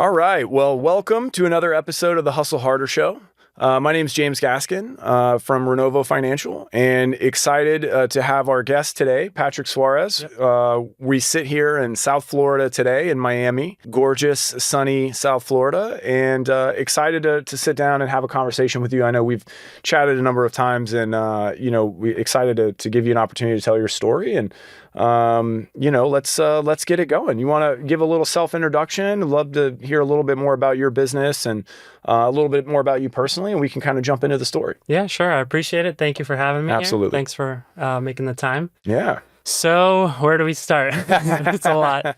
All right. Well, welcome to another episode of the Hustle Harder Show. My name is James Gaskin from Renovo Financial, and excited to have our guest today, Patrick Soares. Yep. We sit here in South Florida today in Miami, gorgeous, sunny South Florida, and excited to sit down and have a conversation with you. I know we've chatted a number of times, and we're excited to give you an opportunity to tell your story. And let's get it going. You want to give a little self-introduction? I'd love to hear a little bit more about your business and a little bit more about you personally, and we can kind of jump into the story. Yeah, sure. I appreciate it. Thank you for having me. Absolutely. Here. Thanks for making the time. Yeah. So where do we start? It's a lot.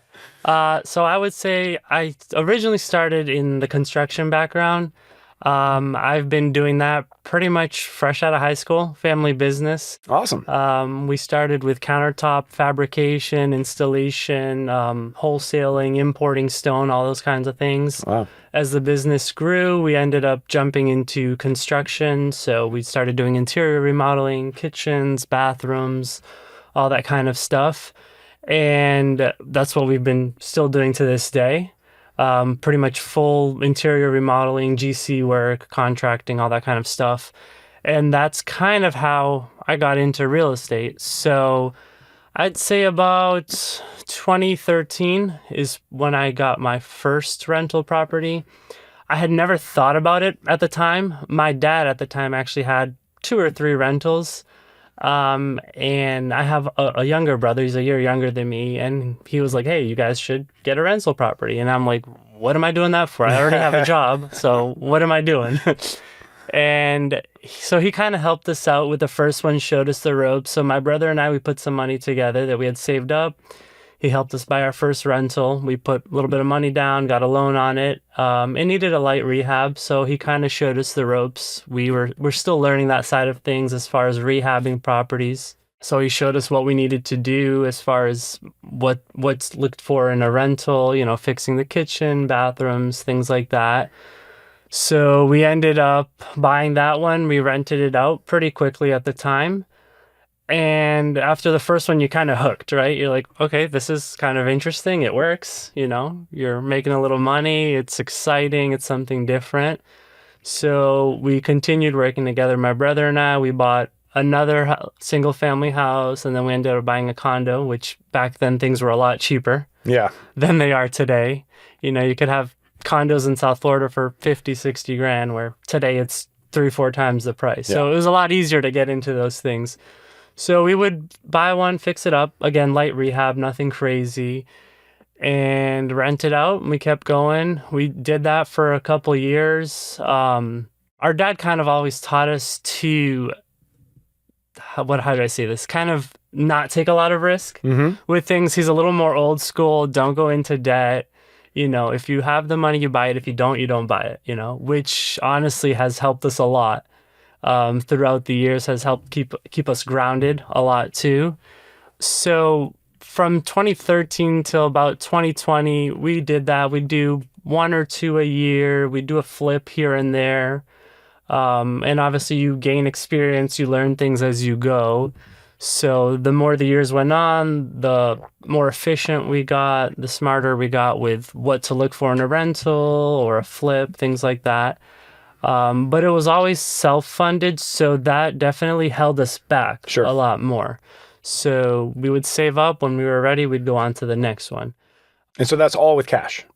So I would say I originally started in the construction background. I've been doing that pretty much fresh out of high school, family business. Awesome. We started with countertop fabrication, installation, wholesaling, importing stone, all those kinds of things. Wow. As the business grew, we ended up jumping into construction. So we started doing interior remodeling, kitchens, bathrooms, all that kind of stuff. And that's what we've been still doing to this day. Pretty much full interior remodeling, GC work, contracting, all that kind of stuff. And that's kind of how I got into real estate. So I'd say about 2013 is when I got my first rental property. I had never thought about it at the time. My dad at the time actually had 2 or 3 rentals. And I have a younger brother. He's a year younger than me. And he was like, hey, you guys should get a rental property. And I'm like, what am I doing that for? I already have a job. So what am I doing? And so he kind of helped us out with the first one, showed us the ropes. So my brother and I, we put some money together that we had saved up. He helped us buy our first rental. We put a little bit of money down, got a loan on it. It needed a light rehab, so he kind of showed us the ropes. We're still learning that side of things as far as rehabbing properties. So he showed us what we needed to do as far as what's looked for in a rental, fixing the kitchen, bathrooms, things like that. So we ended up buying that one. We rented it out pretty quickly at the time. And after the first one, you kind of hooked, right? You're like, okay, this is kind of interesting. It works, you're making a little money. It's exciting. It's something different. So we continued working together. My brother and I, we bought another single family house, and then we ended up buying a condo, which back then things were a lot cheaper than they are today. You could have condos in South Florida for 50, 60 grand, where today it's 3-4 times the price. Yeah. So it was a lot easier to get into those things. So we would buy one, fix it up, again, light rehab, nothing crazy, and rent it out. And we kept going. We did that for a couple years. Our dad kind of always taught us to, how do I say this? Kind of not take a lot of risk with things. He's a little more old school. Don't go into debt. If you have the money, you buy it. If you don't, you don't buy it, which honestly has helped us a lot. Throughout the years, has helped keep us grounded a lot too. So from 2013 till about 2020, we did that. We do 1 or 2 a year. We do a flip here and there. And obviously you gain experience, you learn things as you go. So the more the years went on, the more efficient we got, the smarter we got with what to look for in a rental or a flip, things like that. But it was always self-funded, so that definitely held us back a lot more. So we would save up. When we were ready, we'd go on to the next one. And so that's all with cash?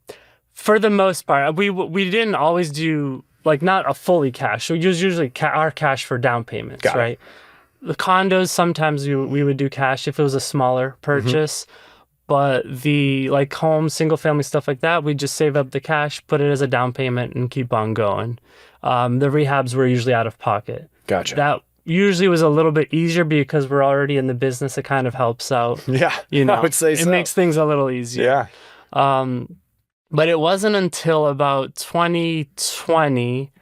For the most part. We didn't always do, not a fully cash. So we use usually our cash for down payments, right? The condos, sometimes we would do cash if it was a smaller purchase. But the home, single family stuff like that, we just save up the cash, put it as a down payment, and keep on going. The rehabs were usually out of pocket. Gotcha. That usually was a little bit easier because we're already in the business. It kind of helps out. Yeah, I would say so. It makes things a little easier. Yeah. But it wasn't until about 2020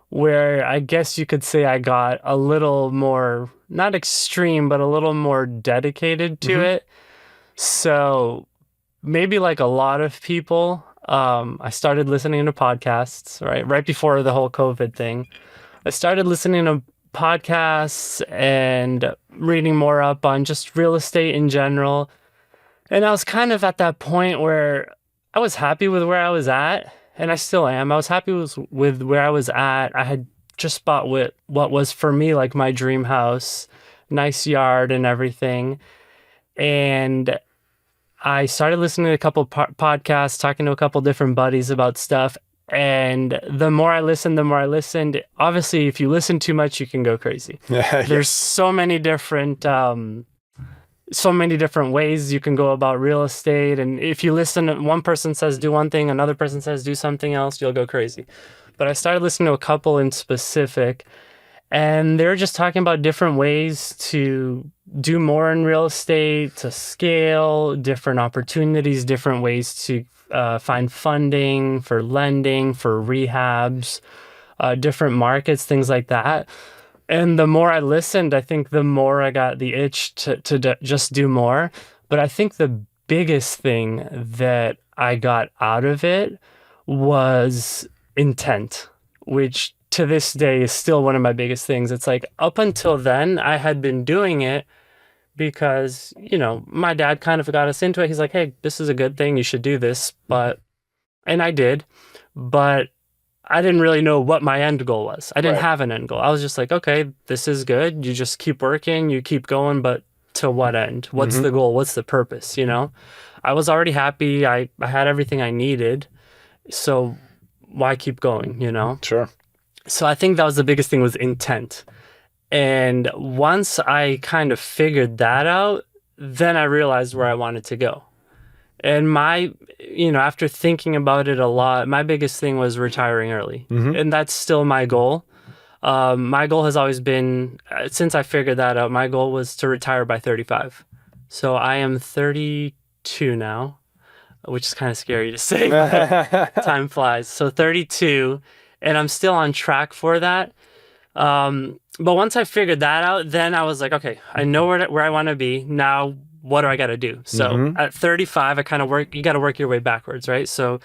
where I guess you could say I got a little more, not extreme, but a little more dedicated to it. So maybe like a lot of people, I started listening to podcasts, right before the whole COVID thing. I started listening to podcasts and reading more up on just real estate in general. And I was kind of at that point where I was happy with where I was at. and I still am. I was happy with where I was at. I had just bought what was for me like my dream house, nice yard and everything. And I started listening to a couple podcasts, talking to a couple different buddies about stuff. And the more I listened, obviously, if you listen too much, you can go crazy. There's so many different ways you can go about real estate. And if you listen, one person says do one thing, another person says do something else, you'll go crazy. But I started listening to a couple in specific, and they were just talking about different ways to do more in real estate, to scale, different opportunities, different ways to find funding for lending, for rehabs, different markets, things like that. And the more I listened, I think the more I got the itch to just do more. But I think the biggest thing that I got out of it was intent, which to this day is still one of my biggest things. It's like up until then, I had been doing it because, my dad kind of got us into it. He's like, hey, this is a good thing. You should do this. And I did, but I didn't really know what my end goal was. I didn't have an end goal. I was just like, okay, this is good. You just keep working, you keep going, but to what end? What's the goal? What's the purpose? I was already happy. I had everything I needed. So why keep going, Sure. So I think that was the biggest thing, was intent. And once I kind of figured that out, then I realized where I wanted to go. And after thinking about it a lot, my biggest thing was retiring early. And that's still my goal. My goal has always been, since I figured that out, my goal was to retire by 35. So I am 32 now, which is kind of scary to say, but time flies. So 32, and I'm still on track for that. But once I figured that out, then I was like, okay, I know where I want to be. Now, what do I got to do? So at 35, you got to work your way backwards, right? So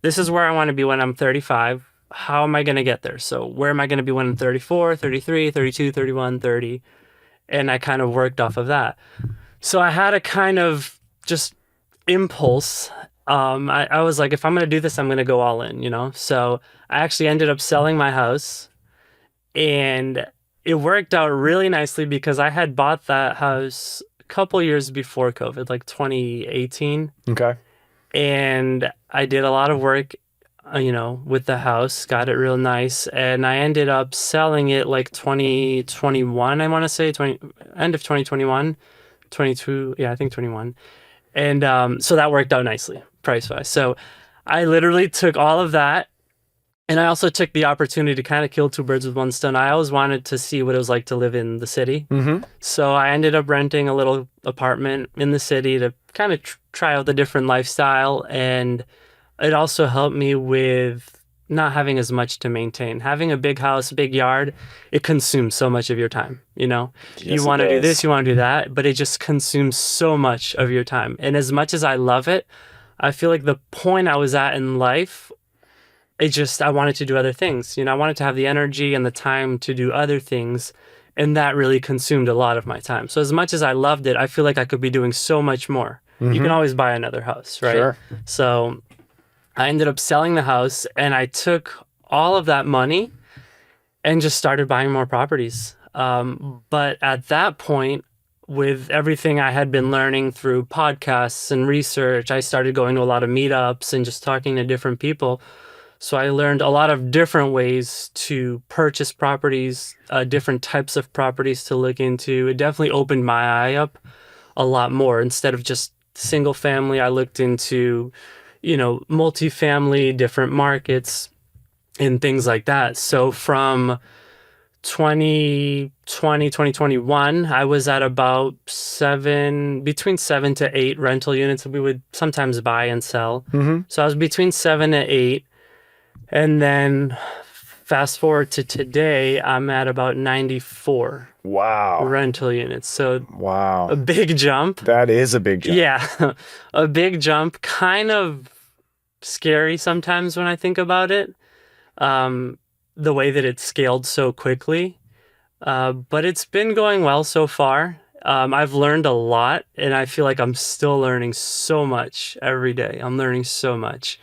this is where I want to be when I'm 35. How am I going to get there? So where am I going to be when I'm 34, 33, 32, 31, 30? And I kind of worked off of that. So I had a kind of just impulse. I was like, if I'm going to do this, I'm going to go all in, So I actually ended up selling my house, and it worked out really nicely because I had bought that house a couple years before COVID, like 2018. Okay. And I did a lot of work, with the house, got it real nice. And I ended up selling it like 2021, I want to say, end of 2021, 22. Yeah, I think 21. And so that worked out nicely price-wise. So I literally took all of that. And I also took the opportunity to kind of kill two birds with one stone. I always wanted to see what it was like to live in the city. So I ended up renting a little apartment in the city to kind of try out the different lifestyle. And it also helped me with not having as much to maintain. Having a big house, big yard, it consumes so much of your time, Yes, you want to do this, you want to do that, but it just consumes so much of your time. And as much as I love it, I feel like the point I was at in life, I wanted to do other things. I wanted to have the energy and the time to do other things. And that really consumed a lot of my time. So as much as I loved it, I feel like I could be doing so much more. You can always buy another house, right? Sure. So I ended up selling the house, and I took all of that money and just started buying more properties. But at that point, with everything I had been learning through podcasts and research, I started going to a lot of meetups and just talking to different people. So I learned a lot of different ways to purchase properties, different types of properties to look into. It definitely opened my eye up a lot more. Instead of just single family, I looked into, multifamily, different markets, and things like that. So from 2021, I was at about between 7 to 8 rental units that we would sometimes buy and sell. So I was between 7 to 8. And then fast forward to today, I'm at about 94 rental units. So a big jump. That is a big jump. Yeah, a big jump. Kind of scary sometimes when I think about it, the way that it scaled so quickly. But it's been going well so far. I've learned a lot, and I feel like I'm still learning so much every day. I'm learning so much.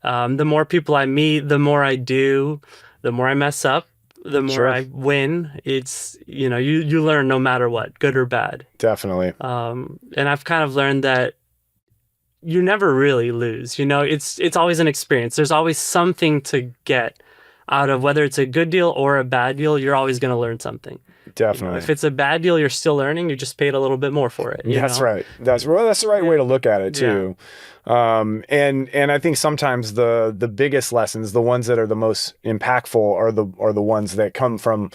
The more people I meet, the more I do, the more I mess up, the more Sure. I win. It's, you know, you learn no matter what, good or bad. Definitely. And I've kind of learned that you never really lose. You know, it's always an experience. There's always something to get out of, whether it's a good deal or a bad deal. You're always going to learn something. Definitely. You know, if it's a bad deal, you're still learning. You just paid a little bit more for it. That's right. That's the right way to look at it too. And I think sometimes the biggest lessons, the ones that are the most impactful, are the ones that come from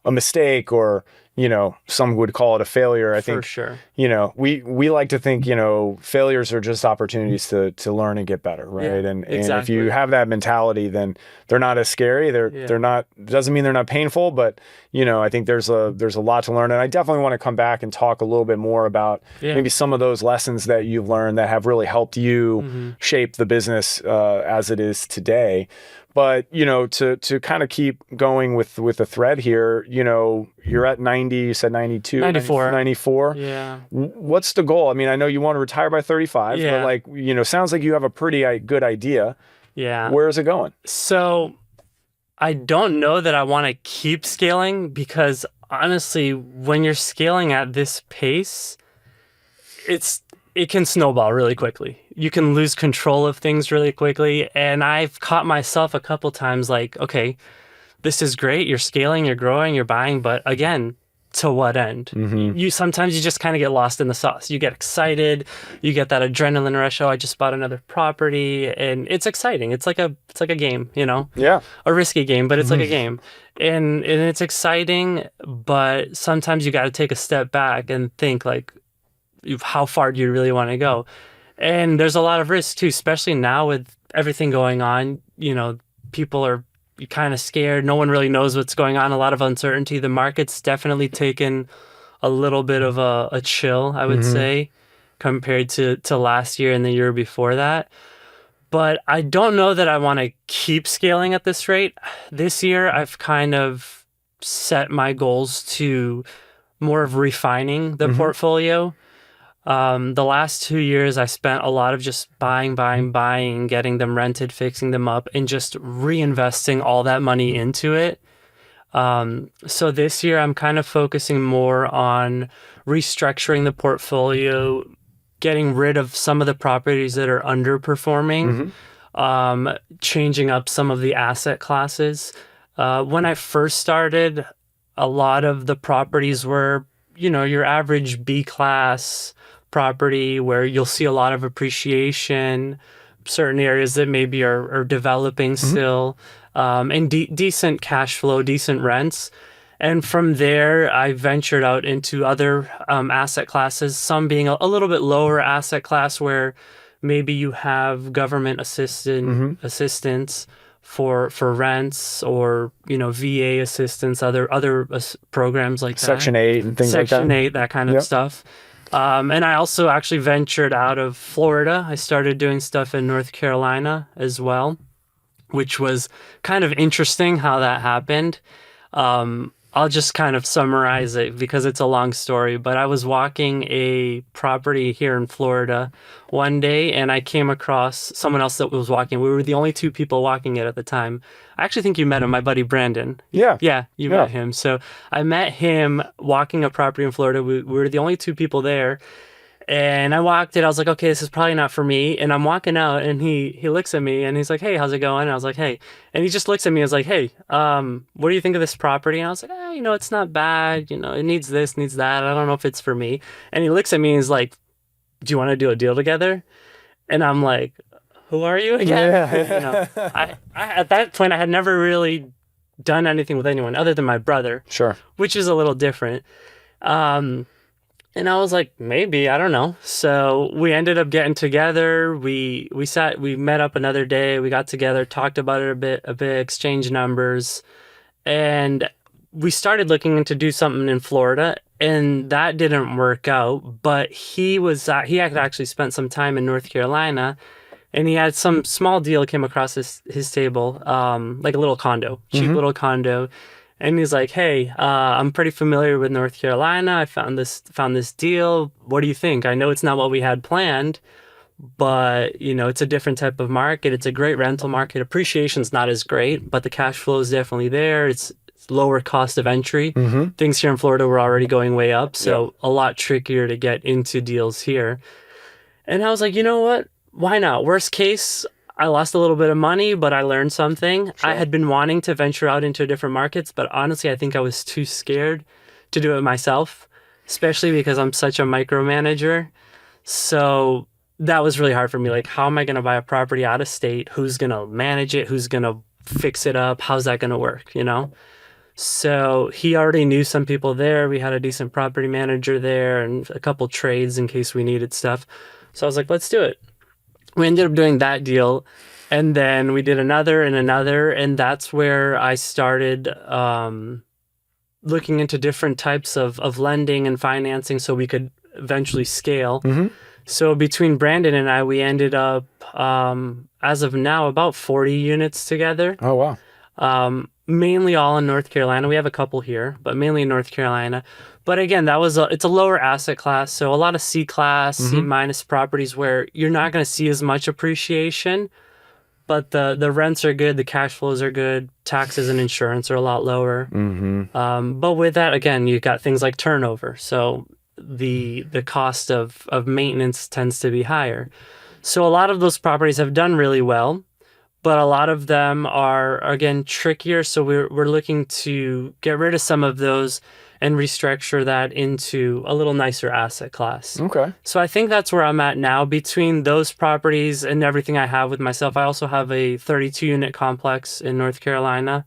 a mistake, or, you know, some would call it a failure. I think, for sure. you know, we like to think, you know, failures are just opportunities to learn and get better, right? Yeah, and exactly. if you have that mentality, then they're not as scary. They're not, doesn't mean they're not painful, but, you know, I think there's a lot to learn. And I definitely want to come back and talk a little bit more about maybe some of those lessons that you've learned that have really helped you shape the business as it is today. But, you know, to kind of keep going with the thread here, you know, you're at 90, you said 92? 94. 94? Yeah. What's the goal? I mean, I know you want to retire by 35, Yeah. but, like, you know, sounds like you have a pretty good idea. Yeah. Where is it going? So I don't know that I want to keep scaling, because honestly, when you're scaling at this pace, it can snowball really quickly. You can lose control of things really quickly. And I've caught myself a couple times like, okay, this is great. You're scaling, you're growing, you're buying, but again, to what end? Sometimes you just kind of get lost in the sauce. You get excited, you get that adrenaline rush. Oh, I just bought another property, and it's exciting. It's like a game, you know? Yeah. A risky game, but it's like a game. And it's exciting, but sometimes you got to take a step back and think, like, how far do you really want to go? And there's a lot of risk too, especially now with everything going on. You know, people are kind of scared. No one really knows what's going on. A lot of uncertainty. The market's definitely taken a little bit of a chill, I would say, compared to last year and the year before that. But I don't know that I want to keep scaling at this rate. This year, I've kind of set my goals to more of refining the portfolio. The last 2 years, I spent a lot of just buying, getting them rented, fixing them up, and just reinvesting all that money into it. So this year, I'm kind of focusing more on restructuring the portfolio, getting rid of some of the properties that are underperforming, changing up some of the asset classes. When I first started, a lot of the properties were, you know, your average B-class property where you'll see a lot of appreciation, certain areas that maybe are developing still, and decent cash flow, decent rents. And from there, I ventured out into other asset classes, some being a little bit lower asset class where maybe you have government assistance for rents, or, you know, VA assistance, other programs like Section that. 8 and things like that. Section 8, that kind of stuff. And I also actually ventured out of Florida. I started doing stuff in North Carolina as well, which was kind of interesting how that happened. I'll just kind of summarize it because it's a long story, but I was walking a property here in Florida one day, and I came across someone else that was walking. We were the only two people walking it at the time. I actually think you met him, my buddy Brandon. Yeah. Yeah, you met him. So I met him walking a property in Florida. We were the only two people there. And I walked it. I was like, okay, this is probably not for me. And I'm walking out, and he looks at me, and he's like, hey, how's it going? And I was like, hey. And he just looks at me and was like, hey, what do you think of this property? And I was like, you know, it's not bad. You know, it needs this, needs that. I don't know if it's for me. And he looks at me and he's like, do you want to do a deal together? And I'm like, who are you again? Yeah. You know, I at that point, I had never really done anything with anyone other than my brother. Sure. Which is a little different. And I was like, maybe, I don't know. So we ended up getting together. We met up another day. We got together, talked about it a bit, exchanged numbers. And we started looking into do something in Florida, and that didn't work out. But he had actually spent some time in North Carolina, and he had some small deal came across his table, like a little condo, cheap little condo. And he's like, hey, I'm pretty familiar with North Carolina. I found this deal. What do you think? I know it's not what we had planned, but it's a different type of market. It's a great rental market. Appreciation's not as great, but the cash flow is definitely there. It's lower cost of entry. Things here in Florida were already going way up, so a lot trickier to get into deals here. And I was like, you know what? Why not? Worst case, I lost a little bit of money, but I learned something. Sure. I had been wanting to venture out into different markets, but honestly, I think I was too scared to do it myself, especially because I'm such a micromanager. So that was really hard for me. Like, how am I going to buy a property out of state? Who's going to manage it? Who's going to fix it up? How's that going to work? So he already knew some people there. We had a decent property manager there and a couple trades in case we needed stuff. So I was like, let's do it. We ended up doing that deal. And then we did another and another. And that's where I started looking into different types of lending and financing so we could eventually scale. So between Brandon and I, we ended up, as of now, about 40 units together. Oh, wow. Mainly all in North Carolina. We have a couple here, but mainly in North Carolina. But again, it's a lower asset class. So a lot of C class, C minus properties where you're not going to see as much appreciation, but the rents are good. The cash flows are good. Taxes and insurance are a lot lower. But with that, again, you've got things like turnover. So the cost of maintenance tends to be higher. So a lot of those properties have done really well, but a lot of them are, again, trickier. So we're looking to get rid of some of those and restructure that into a little nicer asset class. Okay. So I think that's where I'm at now. Between those properties and everything I have with myself, I also have a 32-unit complex in North Carolina.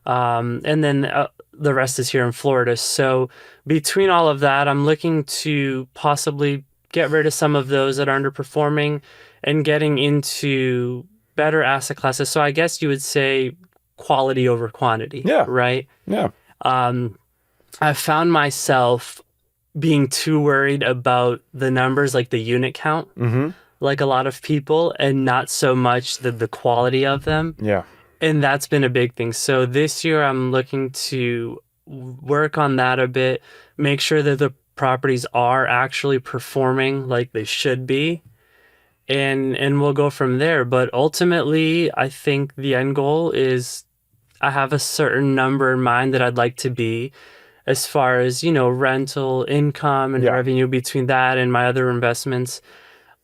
And then the rest is here in Florida. So between all of that, I'm looking to possibly get rid of some of those that are underperforming and getting into better asset classes. So I guess you would say quality over quantity. Yeah. Right? Yeah. I found myself being too worried about the numbers, like the unit count, like a lot of people, and not so much the quality of them. Yeah. And that's been a big thing. So this year I'm looking to work on that a bit, make sure that the properties are actually performing like they should be. And we'll go from there. But ultimately, I think the end goal is I have a certain number in mind that I'd like to be as far as, rental income and revenue between that and my other investments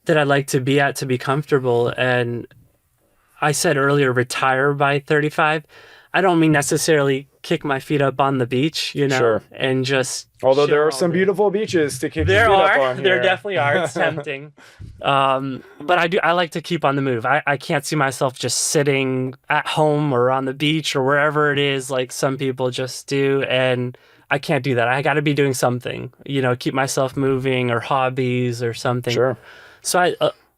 that I'd like to be at to be comfortable. And I said earlier, retire by 35. I don't mean necessarily kick my feet up on the beach, Sure. and just. Although there are some beautiful beaches to kick your feet up on here. There definitely are. It's tempting. But I like to keep on the move. I can't see myself just sitting at home or on the beach or wherever it is like some people just do. And I can't do that. I got to be doing something, keep myself moving or hobbies or something. Sure. So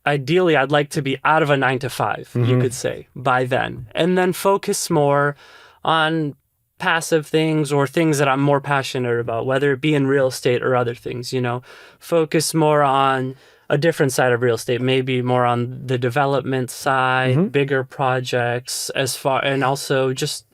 ideally, I'd like to be out of a 9-to-5, you could say, by then. And then focus more on passive things or things that I'm more passionate about, whether it be in real estate or other things, Focus more on a different side of real estate, maybe more on the development side, bigger projects, and also just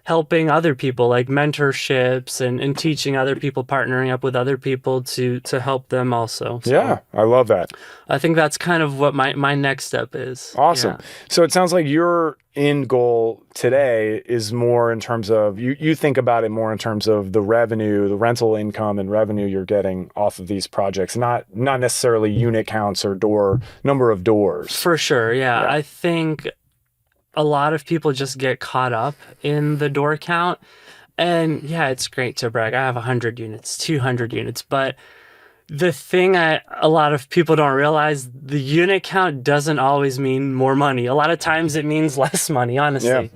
helping other people, like mentorships and teaching other people, partnering up with other people to help them also. So Yeah, I love that. I think that's kind of what my next step is. Awesome. Yeah. So it sounds like your end goal today is more in terms of, you think about it more in terms of the revenue, the rental income and revenue you're getting off of these projects, not necessarily unit counts or number of doors. For sure, yeah. I think a lot of people just get caught up in the door count. And yeah, it's great to brag. I have 100 units, 200 units. But the thing a lot of people don't realize, the unit count doesn't always mean more money. A lot of times it means less money, honestly.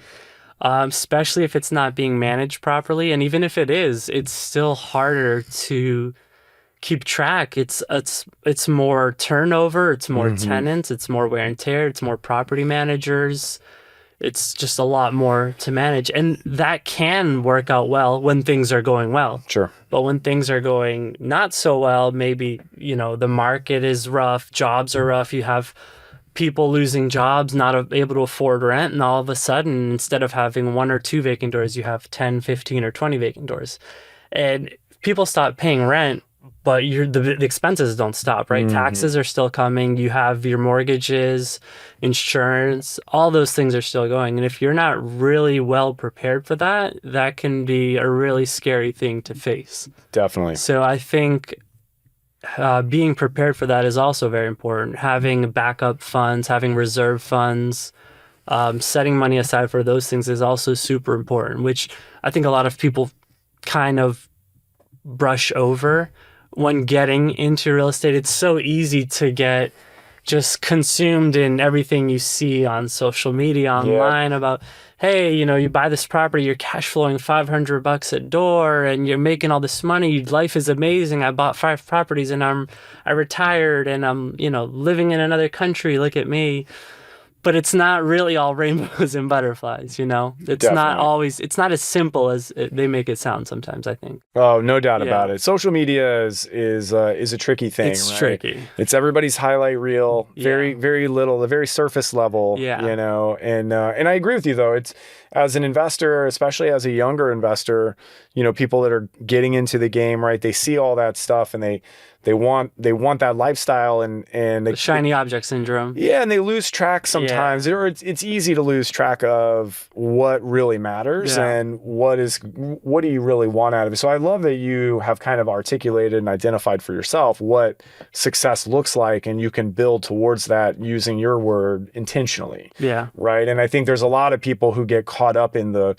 Yeah. Especially if it's not being managed properly. And even if it is, it's still harder to keep track. It's more turnover. It's more tenants. It's more wear and tear. It's more property managers. It's just a lot more to manage. And that can work out well when things are going well. Sure. But when things are going not so well, maybe, the market is rough, jobs are rough, you have people losing jobs, not able to afford rent, and all of a sudden, instead of having 1 or 2 vacant doors, you have 10, 15, or 20 vacant doors. And people stop paying rent, but the expenses don't stop, right? Taxes are still coming. You have your mortgages, insurance, all those things are still going. And if you're not really well prepared for that, that can be a really scary thing to face. Definitely. So I think being prepared for that is also very important. Having backup funds, having reserve funds, setting money aside for those things is also super important, which I think a lot of people kind of brush over when getting into real estate. It's so easy to get just consumed in everything you see on social media, online about, hey, you buy this property, you're cash flowing $500 a door and you're making all this money. Life is amazing. I bought 5 properties and I retired and I'm, living in another country. Look at me. But it's not really all rainbows and butterflies, It's Definitely. not always, it's not as simple as they make it sound sometimes, I think. Oh, no doubt about it. Social media is a tricky thing. It's right? tricky. It's everybody's highlight reel, very, very little, a very surface level, and I agree with you though. It's, as an investor, especially as a younger investor, people that are getting into the game, right? They see all that stuff and they want that lifestyle and the shiny object syndrome. Yeah, and they lose track sometimes. Or it's easy to lose track of what really matters and what do you really want out of it. So I love that you have kind of articulated and identified for yourself what success looks like, and you can build towards that using your word intentionally. Yeah. Right. And I think there's a lot of people who get caught up in the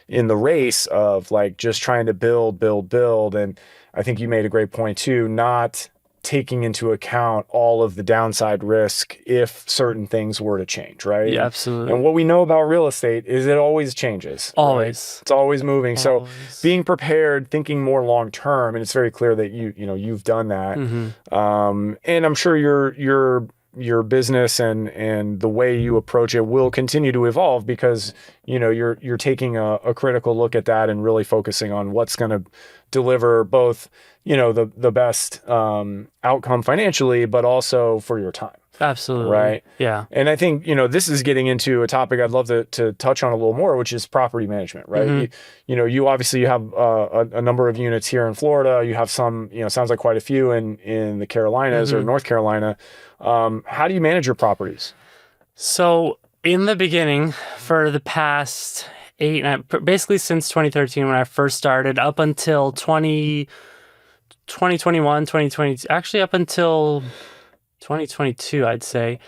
race of like just trying to build. And I think you made a great point too, not taking into account all of the downside risk if certain things were to change, right? Yeah, absolutely. And what we know about real estate is it always changes. Always. Right? It's always moving. Always. So being prepared, thinking more long term, and it's very clear that you've done that. And I'm sure your business and the way you approach it will continue to evolve because you're taking a critical look at that and really focusing on what's going to deliver both the best outcome financially, but also for your time. Absolutely. Right. Yeah. And I think, this is getting into a topic I'd love to touch on a little more, which is property management, right? You obviously you have a number of units here in Florida. You have some, sounds like quite a few in the Carolinas or North Carolina. How do you manage your properties? So in the beginning, for the past basically since 2013, when I first started, up until 2021, 2022, actually up until 2022, I'd say,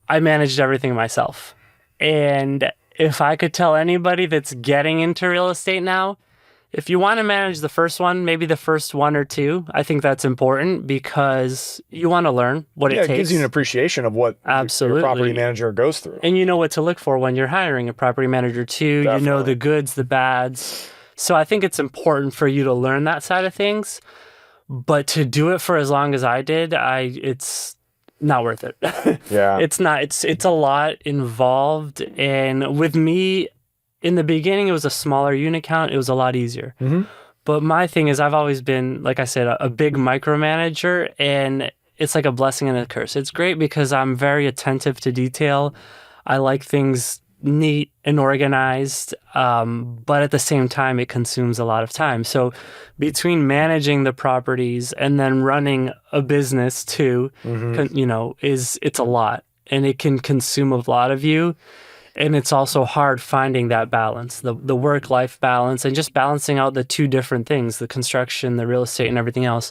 I managed everything myself. And if I could tell anybody that's getting into real estate now, if you want to manage the first one, maybe the first 1 or 2, I think that's important because you want to learn what it takes. It gives you an appreciation of what your property manager goes through. And you know what to look for when you're hiring a property manager too. Definitely. You know the goods, the bads. So I think it's important for you to learn that side of things. But to do it for as long as I did, it's not worth it. Yeah. It's not. It's a lot involved. And with me, in the beginning, it was a smaller unit count. It was a lot easier. But my thing is I've always been, like I said, a big micromanager, and it's like a blessing and a curse. It's great because I'm very attentive to detail. I like things neat and organized, but at the same time, it consumes a lot of time. So between managing the properties and then running a business too, it's a lot, and it can consume a lot of you. And it's also hard finding that balance, the work-life balance, and just balancing out the two different things, the construction, the real estate, and everything else.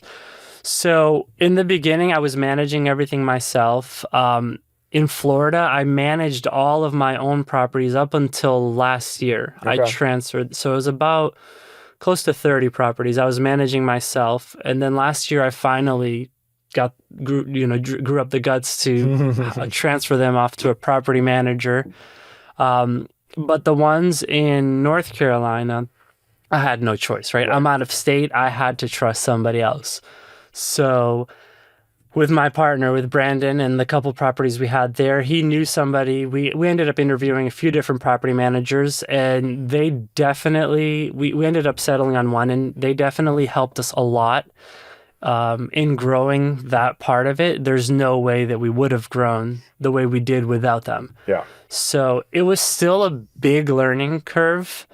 So in the beginning, I was managing everything myself. In Florida, I managed all of my own properties up until last year. Okay. I transferred. So it was about close to 30 properties I was managing myself. And then last year, I finally grew up the guts to transfer them off to a property manager. But the ones in North Carolina, I had no choice, right? I'm out of state. I had to trust somebody else. So with my partner, with Brandon, and the couple properties we had there, he knew somebody. We ended up interviewing a few different property managers, and they definitely, we ended up settling on one, and they definitely helped us a lot in growing that part of it. There's no way that we would have grown the way we did without them. Yeah. So it was still a big learning curve.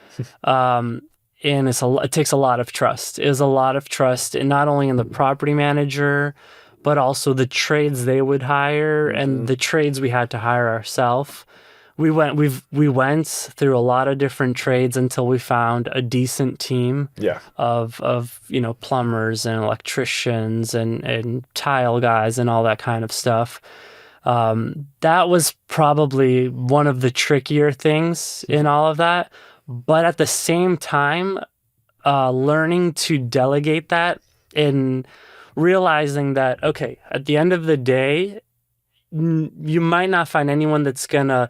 and it takes a lot of trust. It is a lot of trust, and not only in the property manager, but also the trades they would hire and the trades we had to hire ourselves. We went through a lot of different trades until we found a decent team of plumbers and electricians and tile guys and all that kind of stuff. That was probably one of the trickier things in all of that. But at the same time, learning to delegate that and realizing that, okay, at the end of the day, you might not find anyone that's going to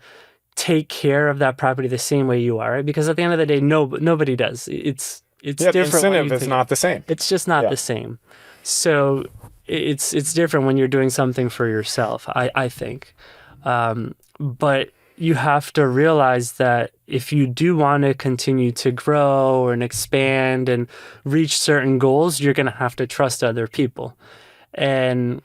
take care of that property the same way you are, right? Because at the end of the day, nobody does. It's different. The incentive is not the same. It's just not the same. So it's different when you're doing something for yourself, I think. But you have to realize that if you do want to continue to grow and expand and reach certain goals, you're going to have to trust other people. And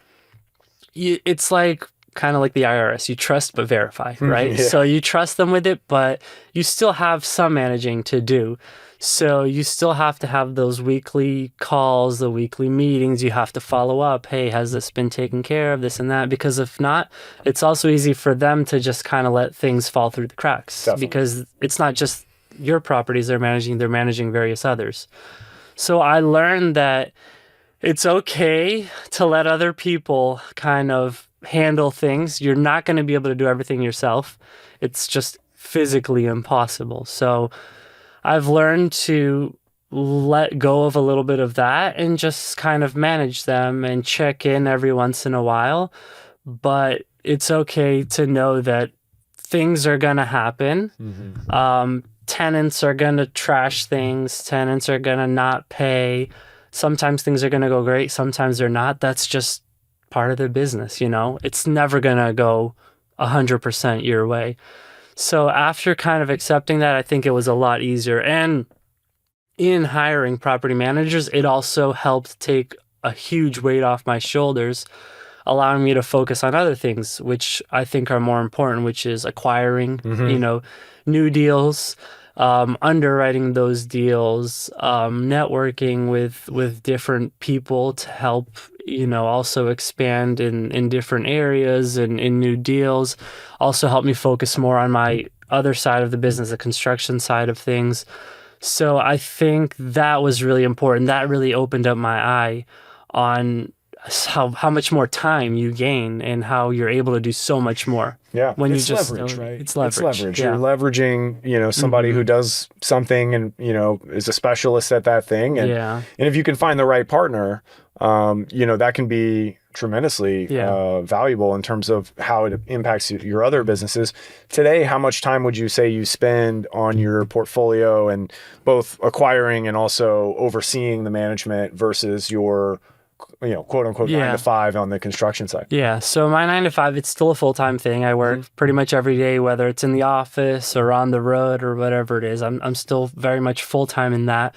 it's like kind of like the IRS. You trust but verify, right? So you trust them with it, but you still have some managing to do. So you still have to have those weekly calls, the weekly meetings. You have to follow up. Hey, has this been taken care of, this and that? Because if not, it's also easy for them to just kind of let things fall through the cracks. Definitely. Because it's not just your properties they're managing various others. So I learned that it's okay to let other people kind of handle things. You're not going to be able to do everything yourself. It's just physically impossible. So I've learned to let go of a little bit of that and just kind of manage them and check in every once in a while. But it's okay to know that things are going to happen. Tenants are going to trash things. Tenants are going to not pay. Sometimes things are going to go great. Sometimes they're not. That's just part of the business, It's never going to go 100% your way. So after kind of accepting that, I think it was a lot easier. And in hiring property managers, it also helped take a huge weight off my shoulders, allowing me to focus on other things, which I think are more important, which is acquiring, new deals, underwriting those deals, networking with different people to help, also expand in different areas and in new deals. Also helped me focus more on my other side of the business, the construction side of things. So I think that was really important. That really opened up my eye on how much more time you gain and how you're able to do so much more. Yeah, when it's you just leverage, right? It's leverage. Yeah. You're leveraging, somebody who does something and, is a specialist at that thing. And, and if you can find the right partner, that can be tremendously valuable in terms of how it impacts your other businesses. Today, how much time would you say you spend on your portfolio and both acquiring and also overseeing the management versus your quote unquote 9 to 5 on the construction side? Yeah. So my 9 to 5, it's still a full-time thing. I work pretty much every day, whether it's in the office or on the road or whatever it is. I'm still very much full-time in that.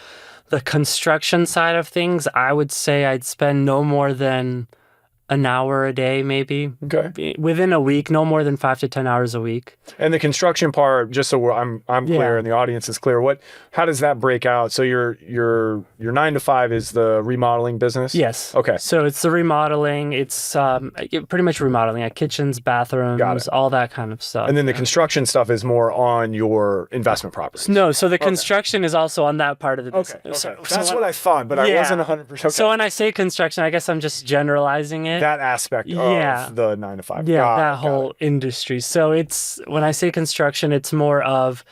The construction side of things, I would say I'd spend no more than an hour a day, maybe. Okay. Within a week, no more than 5 to 10 hours a week. And the construction part, just so I'm clear and the audience is clear, how does that break out? So your 9 to 5 is the remodeling business? Yes. Okay. So it's the remodeling. It's pretty much remodeling, like kitchens, bathrooms, all that kind of stuff. And then the construction stuff is more on your investment properties? No, so the construction is also on that part of the business. Okay. So that's what I thought, but I wasn't 100%. Okay. So when I say construction, I guess I'm just generalizing it. That aspect of the 9 to 5. Yeah, that whole industry. So it's, when I say construction, it's more of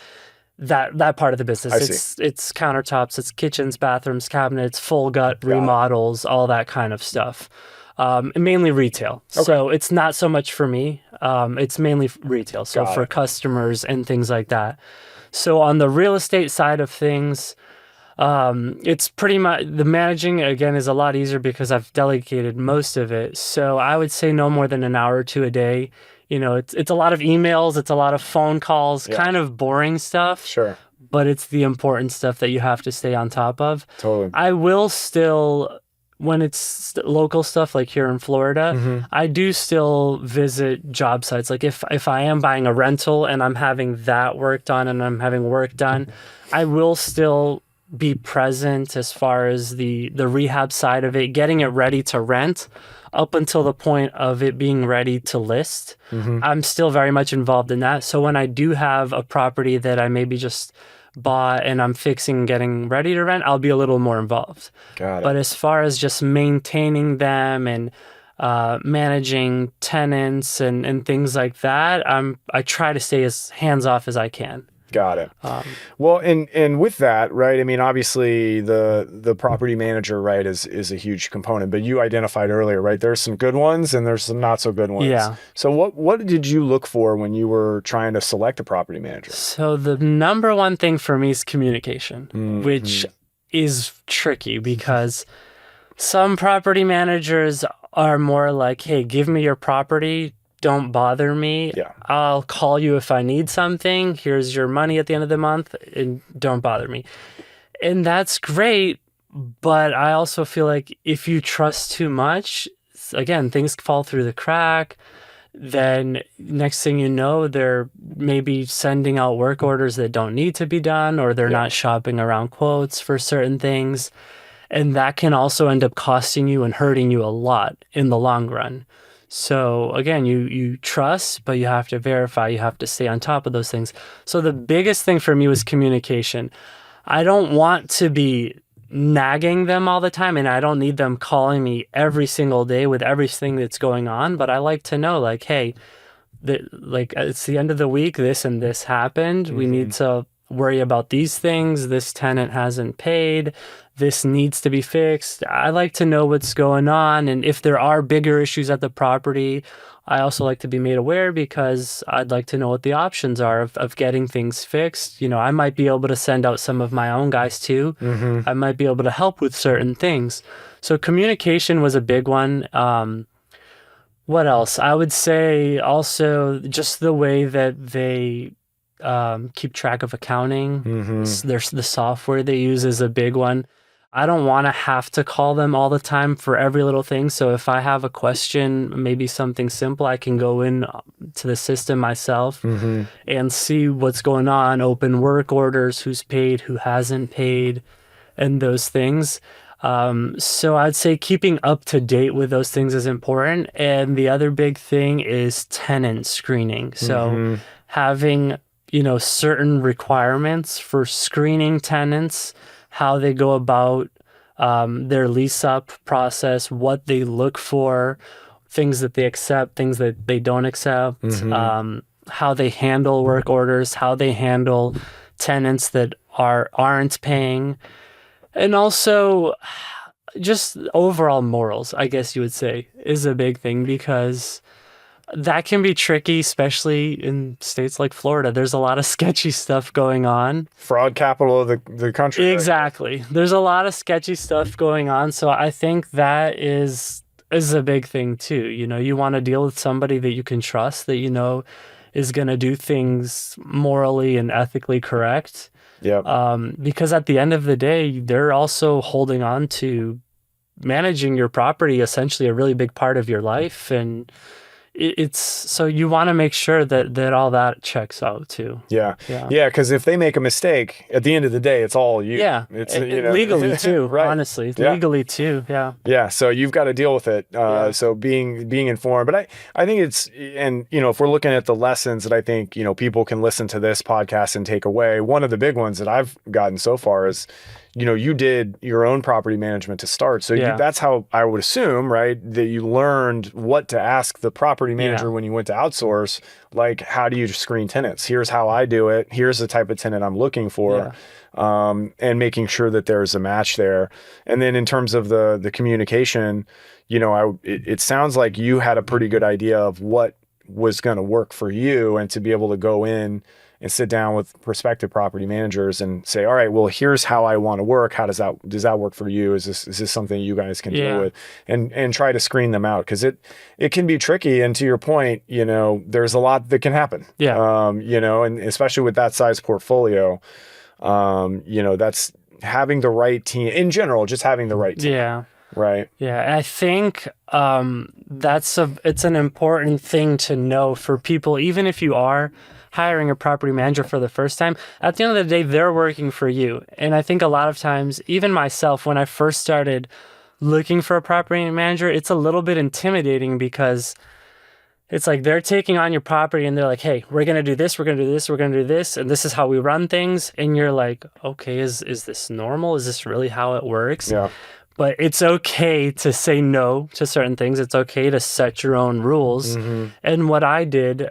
that part of the business. It's countertops, it's kitchens, bathrooms, cabinets, full gut remodels, all that kind of stuff. Mainly retail. Okay. So it's not so much for me. It's mainly retail. So for customers and things like that. So on the real estate side of things, it's pretty much, the managing again is a lot easier because I've delegated most of it. So I would say no more than an hour or two a day. It's a lot of emails, it's a lot of phone calls, kind of boring stuff. Sure. But it's the important stuff that you have to stay on top of. Totally. I will still, when it's local stuff like here in Florida, I do still visit job sites. Like if I am buying a rental and I'm having that work done and I'm having work done, I will still be present as far as the rehab side of it, getting it ready to rent up until the point of it being ready to list. I'm still very much involved in that. So when I do have a property that I maybe just bought and I'm fixing, getting ready to rent, I'll be a little more involved. Got it. But as far as just maintaining them and managing tenants and things like that, I try to stay as hands off as I can. Got it. Well, and with that, right, I mean, obviously the property manager, right, is a huge component, but you identified earlier, right, there's some good ones and there's some not so good ones. Yeah. So what did you look for when you were trying to select a property manager? So the number one thing for me is communication, which is tricky because some property managers are more like, hey, give me your property. Don't bother me. Yeah. I'll call you if I need something. Here's your money at the end of the month, and don't bother me. And that's great, but I also feel like if you trust too much, again, things fall through the crack. Then next thing you know, they're maybe sending out work orders that don't need to be done, or they're not shopping around quotes for certain things. And that can also end up costing you and hurting you a lot in the long run. So again, you trust, but you have to verify, you have to stay on top of those things. So the biggest thing for me was communication. I don't want to be nagging them all the time, and I don't need them calling me every single day with everything that's going on, but I like to know, like, hey, like it's the end of the week, this and this happened. We need to worry about these things. This tenant hasn't paid. This needs to be fixed. I like to know what's going on. And if there are bigger issues at the property, I also like to be made aware because I'd like to know what the options are of getting things fixed. You know, I might be able to send out some of my own guys too. I might be able to help with certain things. So communication was a big one. What else? I would say also just the way that they keep track of accounting. There's the software they use is a big one. I don't want to have to call them all the time for every little thing. So if I have a question, maybe something simple, I can go in to the system myself and see what's going on, open work orders, who's paid, who hasn't paid, and those things. So I'd say keeping up to date with those things is important. And the other big thing is tenant screening. So having, you know, certain requirements for screening tenants, how they go about their lease up process, what they look for, things that they accept, things that they don't accept, how they handle work orders, how they handle tenants that aren't paying, and also just overall morals, I guess you would say, is a big thing because that can be tricky, especially in states like Florida. There's a lot of sketchy stuff going on. Fraud capital of the country. Exactly. There's a lot of sketchy stuff going on. So I think that is a big thing too. You know, you want to deal with somebody that you can trust, that you know is going to do things morally and ethically correct. Because at the end of the day, they're also holding on to managing your property, essentially a really big part of your life. And it's so you want to make sure that all that checks out too. Yeah. Because if they make a mistake, at the end of the day, it's all you. Yeah, it's legally too. Right. Honestly, legally too. Yeah. Yeah. So you've got to deal with it. So being informed, but I think it's, and you know, if we're looking at the lessons that I think you know people can listen to this podcast and take away, one of the big ones that I've gotten so far is, you know, you did your own property management to start. So that's how I would assume, right, that you learned what to ask the property manager when you went to outsource. Like, how do you screen tenants? Here's how I do it. Here's the type of tenant I'm looking for. And making sure that there's a match there. And then in terms of the communication, you know, it sounds like you had a pretty good idea of what was going to work for you, and to be able to go in and sit down with prospective property managers and say, all right, well, here's how I want to work. How does that work for you? Is this something you guys can deal with? And try to screen them out, because it can be tricky. And to your point, you know, there's a lot that can happen. You know, and especially with that size portfolio, you know, that's having the right team in general, just having the right team. Right. Yeah. I think it's an important thing to know for people, even if you are hiring a property manager for the first time, at the end of the day, they're working for you. And I think a lot of times, even myself, when I first started looking for a property manager, it's a little bit intimidating because it's like they're taking on your property and they're like, hey, we're going to do this, we're going to do this, we're going to do this, and this is how we run things. And you're like, okay, is this normal? Is this really how it works? Yeah. But it's okay to say no to certain things. It's okay to set your own rules. Mm-hmm. And what I did,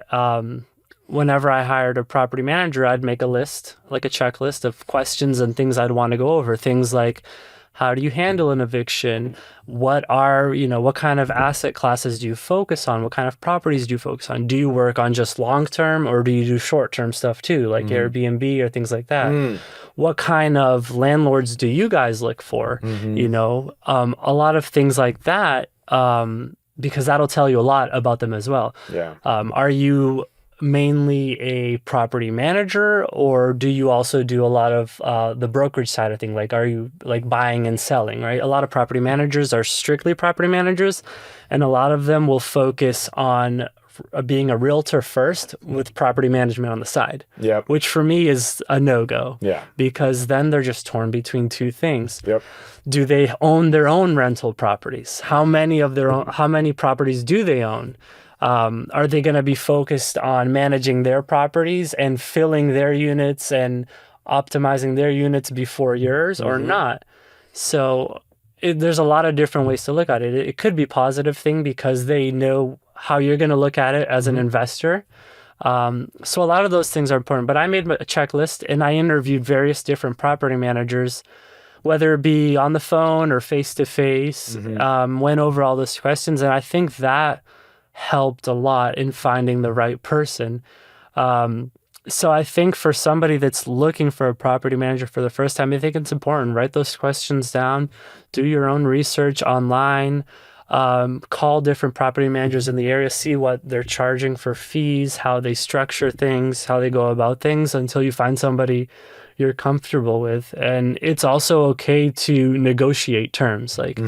whenever I hired a property manager, I'd make a list, like a checklist of questions and things I'd want to go over. Things like, how do you handle an eviction? What kind of asset classes do you focus on? What kind of properties do you focus on? Do you work on just long-term or do you do short-term stuff too, like Airbnb or things like that? What kind of landlords do you guys look for? A lot of things like that, because that'll tell you a lot about them as well. Yeah. Are you mainly a property manager, or do you also do a lot of the brokerage side of things? Like, are you like buying and selling, right? A lot of property managers are strictly property managers, and a lot of them will focus on being a realtor first with property management on the side. Yep. Which for me is a no-go. Yeah. Because then they're just torn between two things. Yep. Do they own their own rental properties? How many properties do they own? Are they going to be focused on managing their properties and filling their units and optimizing their units before yours or not? So there's a lot of different ways to look at it. It could be a positive thing because they know how you're going to look at it as an investor. So a lot of those things are important. But I made a checklist and I interviewed various different property managers, whether it be on the phone or face-to-face, went over all those questions. And I think that helped a lot in finding the right person. So I think for somebody that's looking for a property manager for the first time, I think it's important. Write those questions down, do your own research online, call different property managers in the area, see what they're charging for fees, how they structure things, how they go about things until you find somebody you're comfortable with. And it's also okay to negotiate terms, like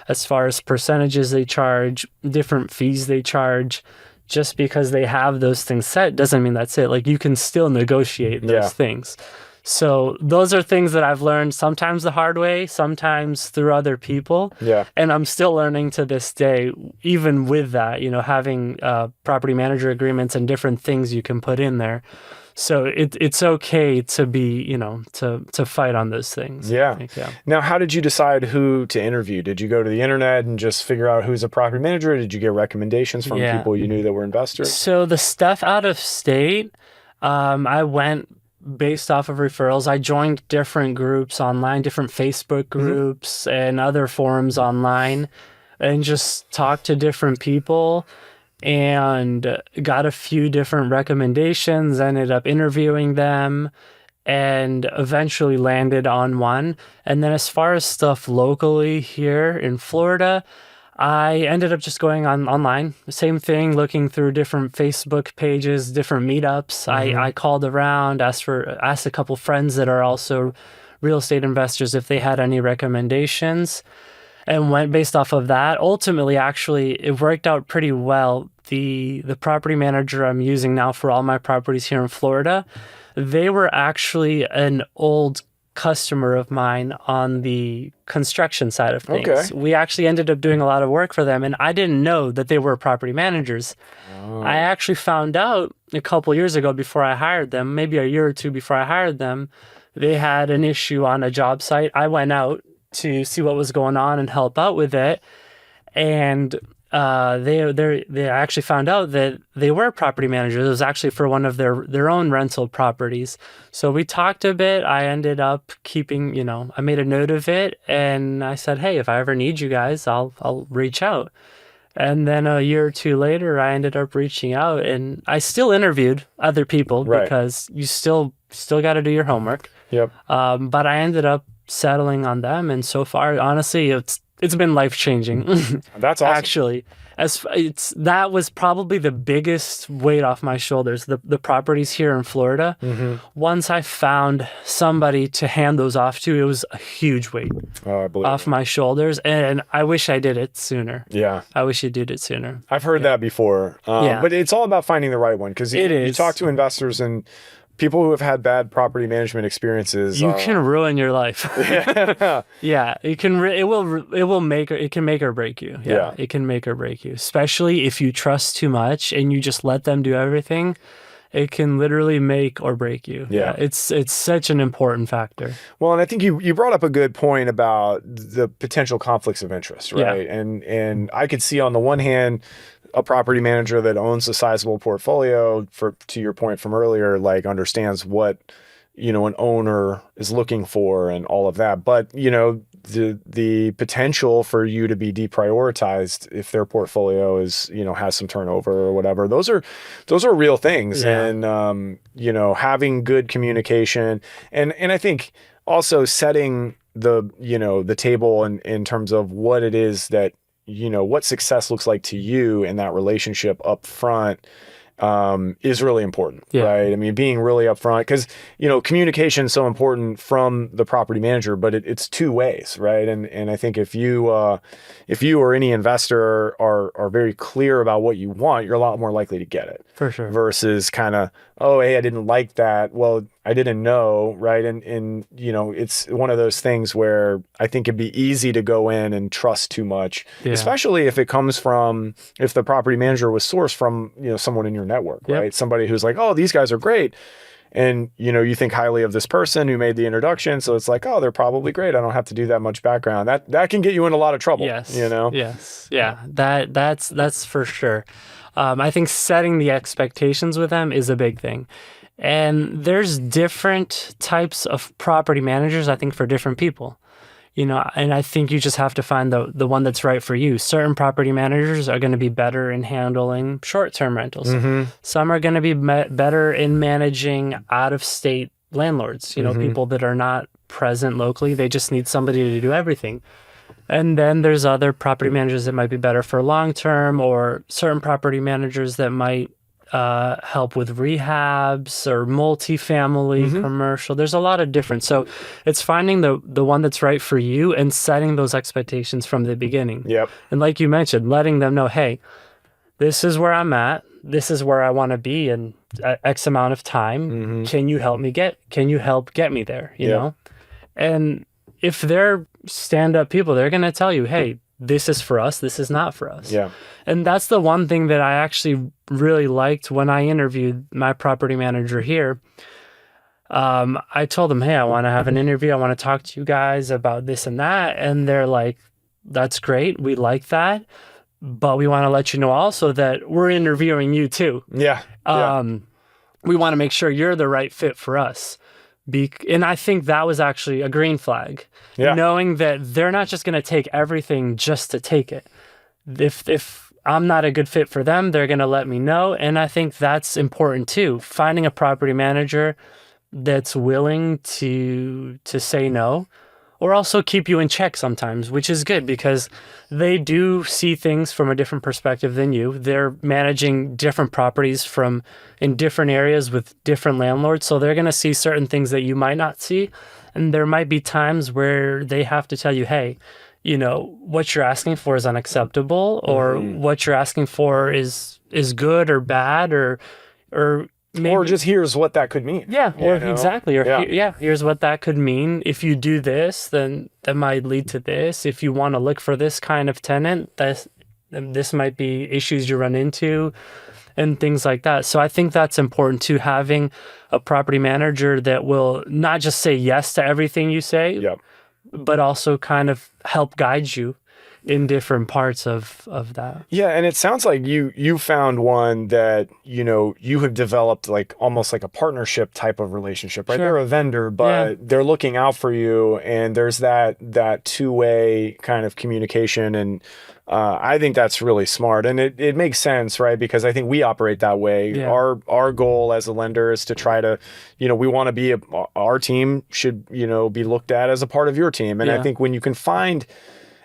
as far as percentages they charge, different fees they charge. Just because they have those things set doesn't mean that's it. Like, you can still negotiate those things. So those are things that I've learned, sometimes the hard way, sometimes through other people. Yeah. And I'm still learning to this day, even with that, having property manager agreements and different things you can put in there. So it's okay to be, to fight on those things. Yeah. Now, how did you decide who to interview? Did you go to the internet and just figure out who's a property manager? Or did you get recommendations from people you knew that were investors? So the stuff out of state, I went based off of referrals. I joined different groups online, different Facebook groups and other forums online, and just talked to different people. And got a few different recommendations, ended up interviewing them, and eventually landed on one. And then as far as stuff locally here in Florida, I ended up just going online. Same thing, looking through different Facebook pages, different meetups. I called around, asked a couple friends that are also real estate investors if they had any recommendations, and went based off of that. Ultimately, actually, it worked out pretty well. The property manager I'm using now for all my properties here in Florida, they were actually an old customer of mine on the construction side of things. Okay. We actually ended up doing a lot of work for them, and I didn't know that they were property managers. I actually found out a couple years ago before I hired them, maybe a year or two before I hired them, they had an issue on a job site. I went out to see what was going on and help out with it. And they actually found out that they were property managers. It was actually for one of their own rental properties. So we talked a bit. I ended up keeping, I made a note of it, and I said, hey, if I ever need you guys, I'll reach out. And then a year or two later, I ended up reaching out, and I still interviewed other people because you still got to do your homework. Yep. But I ended up settling on them, and so far, honestly, it's been life-changing. That's awesome. Actually. That was probably the biggest weight off my shoulders. The properties here in Florida. Once I found somebody to hand those off to, it was a huge weight off my shoulders, and I wish I did it sooner. Yeah, I wish you did it sooner. I've heard that before. But it's all about finding the right one, because you talk to investors and people who have had bad property management experiences. You can ruin your life. Yeah, it can. It can make or break you. Yeah, it can make or break you, especially if you trust too much and you just let them do everything. It can literally make or break you. Yeah. It's such an important factor. Well, and I think you brought up a good point about the potential conflicts of interest, right? Yeah. And I could see on the one hand, a property manager that owns a sizable portfolio, to your point from earlier, like understands what, an owner is looking for and all of that. But, the potential for you to be deprioritized if their portfolio is, has some turnover or whatever, those are real things. Yeah. And, having good communication and I think also setting the table in terms of what it is that, what success looks like to you in that relationship up front is really important, right? I mean, being really upfront, because, communication is so important from the property manager, but it's two ways, right? And I think if you or any investor are very clear about what you want, you're a lot more likely to get it. For sure. Versus kind of, oh, hey, I didn't like that. Well, I didn't know, right? And it's one of those things where I think it'd be easy to go in and trust too much, especially if the property manager was sourced from, someone in your network, right? Somebody who's like, oh, these guys are great. And, you think highly of this person who made the introduction. So it's like, oh, they're probably great. I don't have to do that much background. That can get you in a lot of trouble. Yes. Yes. Yeah. That's for sure. I think setting the expectations with them is a big thing. And there's different types of property managers, I think, for different people. And I think you just have to find the one that's right for you. Certain property managers are going to be better in handling short-term rentals. Some are going to be better in managing out-of-state landlords, people that are not present locally. They just need somebody to do everything. And then there's other property managers that might be better for long-term, or certain property managers that might help with rehabs or multifamily, commercial. There's a lot of different. So it's finding the one that's right for you and setting those expectations from the beginning. Yep. And like you mentioned, letting them know, hey, this is where I'm at. This is where I want to be in X amount of time. Can you help get me there? You know? And if they're stand-up people, they're going to tell you, hey, this is for us, this is not for us. Yeah. And that's the one thing that I actually really liked when I interviewed my property manager here. I told them, hey, I want to have an interview. I want to talk to you guys about this and that. And they're like, that's great. We like that. But we want to let you know also that we're interviewing you too. Yeah. We want to make sure you're the right fit for us. And I think that was actually a green flag, knowing that they're not just going to take everything just to take it. If I'm not a good fit for them, they're going to let me know. And I think that's important too. Finding a property manager that's willing to say no, or also keep you in check sometimes, which is good because they do see things from a different perspective than you. They're managing different properties in different areas with different landlords. So they're going to see certain things that you might not see. And there might be times where they have to tell you, hey, what you're asking for is unacceptable, or what you're asking for is good or bad, or maybe, or just here's what that could mean. Yeah, exactly. Or here's what that could mean. If you do this, then that might lead to this. If you want to look for this kind of tenant, this might be issues you run into and things like that. So I think that's important too, having a property manager that will not just say yes to everything you say, but also kind of help guide you in different parts of that. Yeah, and it sounds like you found one that, you have developed like almost like a partnership type of relationship, right? Sure. They're a vendor, but they're looking out for you, and there's that two-way kind of communication, and I think that's really smart, and it makes sense, right? Because I think we operate that way. Yeah. Our goal as a lender is to try to, we want to be our team should, be looked at as a part of your team, and I think when you can find,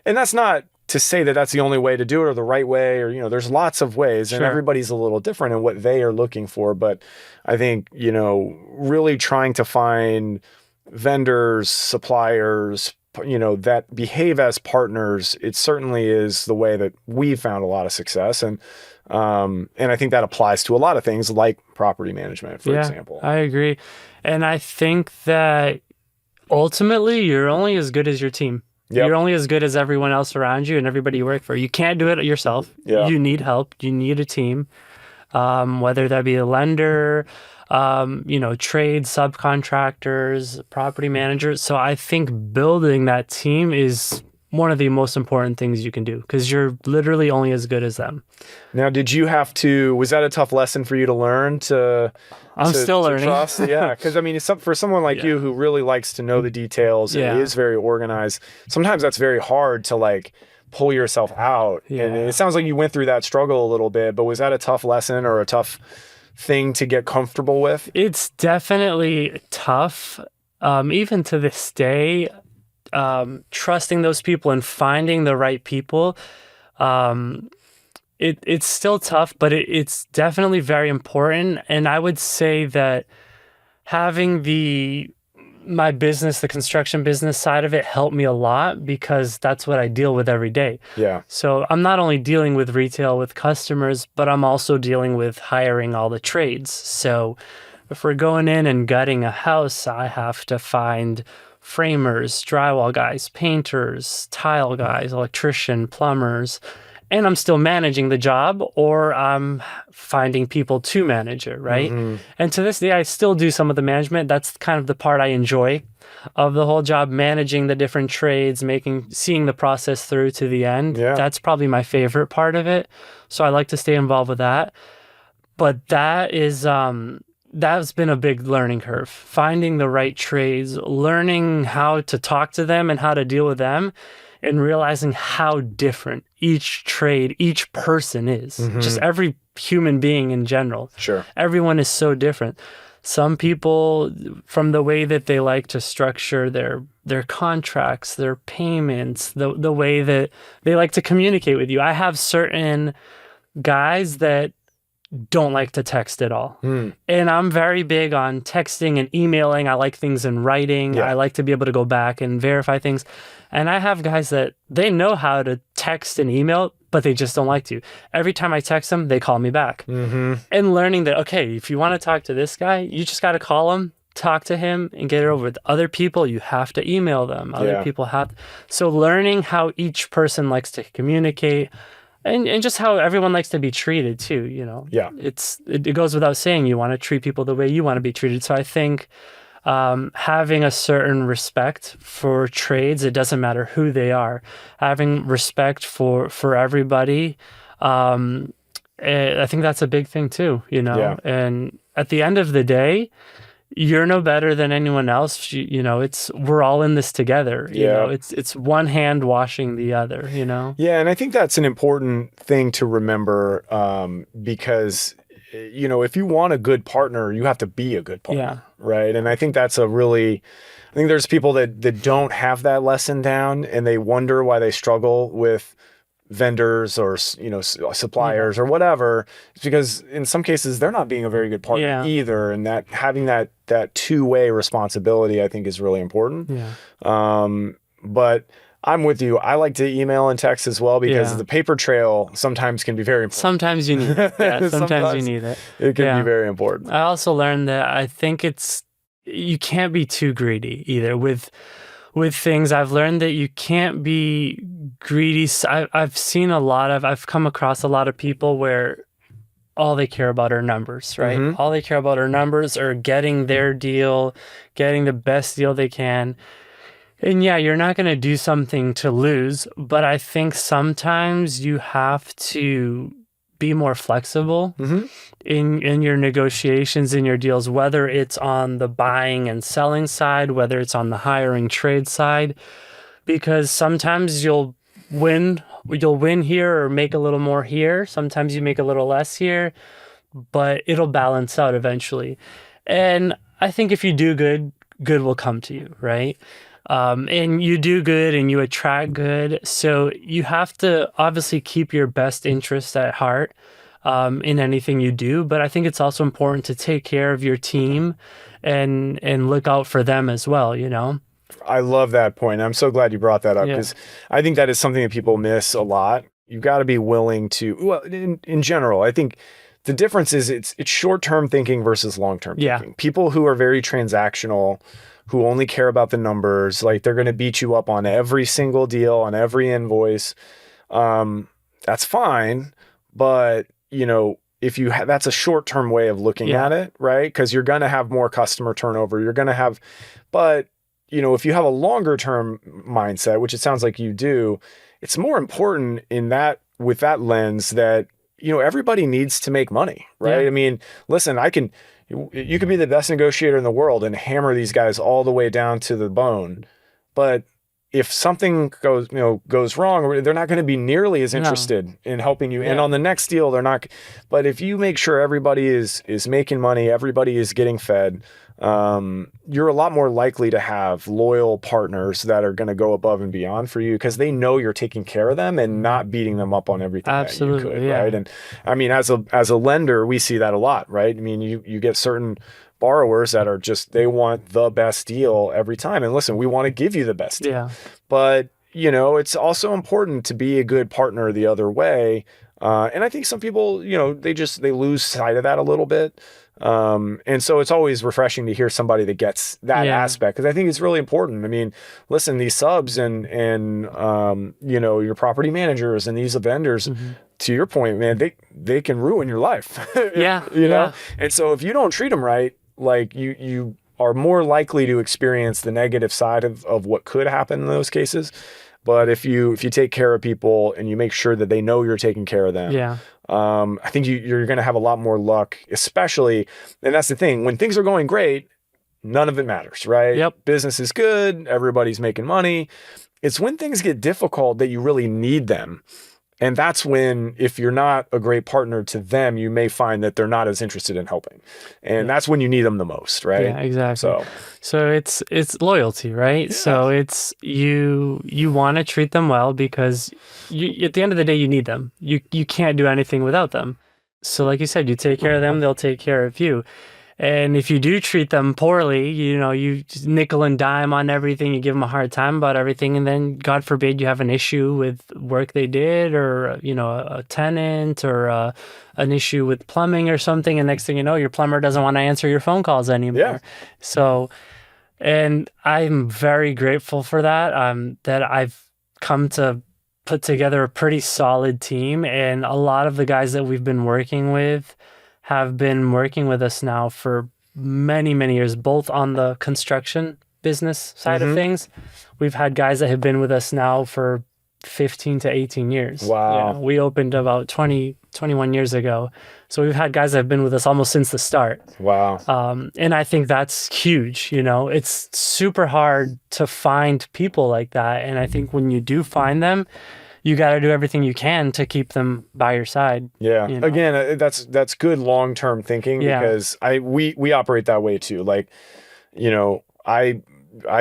and that's not to say that that's the only way to do it or the right way, or, there's lots of ways, and Sure. everybody's a little different in what they are looking for. But I think, really trying to find vendors, suppliers, that behave as partners, it certainly is the way that we've found a lot of success. And I think that applies to a lot of things like property management, for example. I agree. And I think that ultimately you're only as good as your team. Yep. You're only as good as everyone else around you and everybody you work for. You can't do it yourself. Yeah. You need help. You need a team, whether that be a lender, trade subcontractors, property managers. So I think building that team is one of the most important things you can do because you're literally only as good as them. Now, was that a tough lesson for you to learn I'm still learning. Trust? Yeah, because I mean, for someone like you who really likes to know the details and is very organized, sometimes that's very hard to like pull yourself out. Yeah. And it sounds like you went through that struggle a little bit, but was that a tough lesson or a tough thing to get comfortable with? It's definitely tough. Even to this day, trusting those people and finding the right people, it's still tough, but it's definitely very important. And I would say that having my business, the construction business side of it, helped me a lot because that's what I deal with every day. Yeah. So I'm not only dealing with retail with customers, but I'm also dealing with hiring all the trades. So if we're going in and gutting a house, I have to find framers, drywall guys, painters, tile guys, electrician, plumbers, and I'm still managing the job, or I'm finding people to manage it, right? Mm-hmm. And to this day, I still do some of the management. That's kind of the part I enjoy of the whole job, managing the different trades, seeing the process through to the end. Yeah. That's probably my favorite part of it. So I like to stay involved with that. But that's been a big learning curve. Finding the right trades, learning how to talk to them and how to deal with them, and realizing how different each trade, each person is. Mm-hmm. Just every human being in general. Sure. Everyone is so different. Some people, from the way that they like to structure their contracts, their payments, the way that they like to communicate with you. I have certain guys that don't like to text at all. And I'm very big on texting and emailing. I like things in writing. Yeah. I like to be able to go back and verify things. And I have guys that they know how to text and email, but they just don't like to. Every time I text them, they call me back. Mm-hmm. And learning that, okay, if you want to talk to this guy, you just got to call him, talk to him, and get it over with. Other people, you have to email them. Other people have. So learning how each person likes to communicate, and just how everyone likes to be treated too, Yeah. It goes without saying you want to treat people the way you want to be treated. So I think having a certain respect for trades, it doesn't matter who they are, having respect for everybody, I think that's a big thing too, Yeah. And at the end of the day, you're no better than anyone else. We're all in this together. Yeah. It's one hand washing the other, Yeah, and I think that's an important thing to remember because, if you want a good partner, you have to be a good partner, right? And I think I think there's people that don't have that lesson down and they wonder why they struggle with vendors or suppliers or whatever. It's because in some cases they're not being a very good partner either, and that having that two-way responsibility I think is really important. But I'm with you. I like to email and text as well because the paper trail sometimes can be very important. Sometimes you need it. Yeah, sometimes you need it. It can be very important. I also learned that I think you can't be too greedy either with things. I've learned that you can't be greedy. I've come across a lot of people where all they care about are numbers, right? Mm-hmm. All they care about are numbers or getting their deal, getting the best deal they can. And you're not going to do something to lose, but I think sometimes you have to be more flexible in your negotiations, in your deals, whether it's on the buying and selling side, whether it's on the hiring trade side, because sometimes you'll win here or make a little more here. Sometimes you make a little less here, but it'll balance out eventually. And I think if you do good will come to you, right? And you do good and you attract good. So you have to obviously keep your best interests at heart in anything you do. But I think it's also important to take care of your team and look out for them as well, you know? I love that point. I'm so glad you brought that up Yeah. because I think that is something that people miss a lot. You've got to be willing to, well, in general, I think the difference is it's short-term thinking versus long-term Yeah. thinking. People who are very transactional, who only care about the numbers, like they're going to beat you up on every single deal, on every invoice. That's fine. But, you know, if you that's a short-term way of looking at it, right? Because you're going to have more customer turnover. You're going to have, but, you know, if you have a longer-term mindset, which it sounds like you do, it's more important in that, with that lens that, you know, everybody needs to make money, right? Yeah. I mean, listen, you could be the best negotiator in the world and hammer these guys all the way down to the bone. But if something goes wrong, they're not going to be nearly as interested in helping you. And on the next deal, they're not. But if you make sure everybody is making money, everybody is getting fed, you're a lot more likely to have loyal partners that are going to go above and beyond for you because they know you're taking care of them and not beating them up on everything Absolutely, that you could, right? And I mean, as a lender, we see that a lot, right? I mean, you get certain borrowers that are just, they want the best deal every time. And listen, we want to give you the best deal. Yeah. But, you know, it's also important to be a good partner the other way. And I think some people, you know, they lose sight of that a little bit. And so it's always refreshing to hear somebody that gets that aspect, because I think it's really important. I mean, listen, these subs and you know, your property managers and these vendors, to your point, man, they can ruin your life. You know? And so if you don't treat them right, like you are more likely to experience the negative side of what could happen in those cases. But if you take care of people and you make sure that they know you're taking care of them, I think you're going to have a lot more luck, especially, and that's the thing, when things are going great, none of it matters, right? Yep. Business is good. Everybody's making money. It's when things get difficult that you really need them. And that's when, if you're not a great partner to them, you may find that they're not as interested in helping. And that's when you need them the most, right? Yeah, exactly. So it's loyalty, right? Yeah. So it's you want to treat them well because at the end of the day, you need them. You can't do anything without them. So like you said, you take care of them, they'll take care of you. And if you do treat them poorly, you know, you just nickel and dime on everything, you give them a hard time about everything, and then God forbid you have an issue with work they did, or, you know, a tenant, or an issue with plumbing or something, and next thing you know, your plumber doesn't want to answer your phone calls anymore. Yeah. So, and I'm very grateful for that, that I've come to put together a pretty solid team, and a lot of the guys that we've been working with have been working with us now for many, many years, both on the construction business side of things. We've had guys that have been with us now for 15 to 18 years. Wow. Yeah, we opened about 21 years ago. So we've had guys that have been with us almost since the start. Wow. And I think that's huge. You know, it's super hard to find people like that. And I think when you do find them, you got to do everything you can to keep them by your side. Yeah. You know? Again, that's good long-term thinking, because we operate that way too. Like, you know, I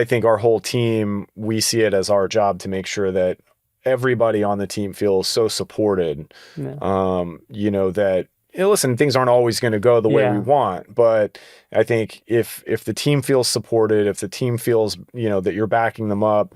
think our whole team, we see it as our job to make sure that everybody on the team feels so supported. You know, that, listen, things aren't always going to go the way we want, but I think if the team feels supported, if the team feels, you know, that you're backing them up,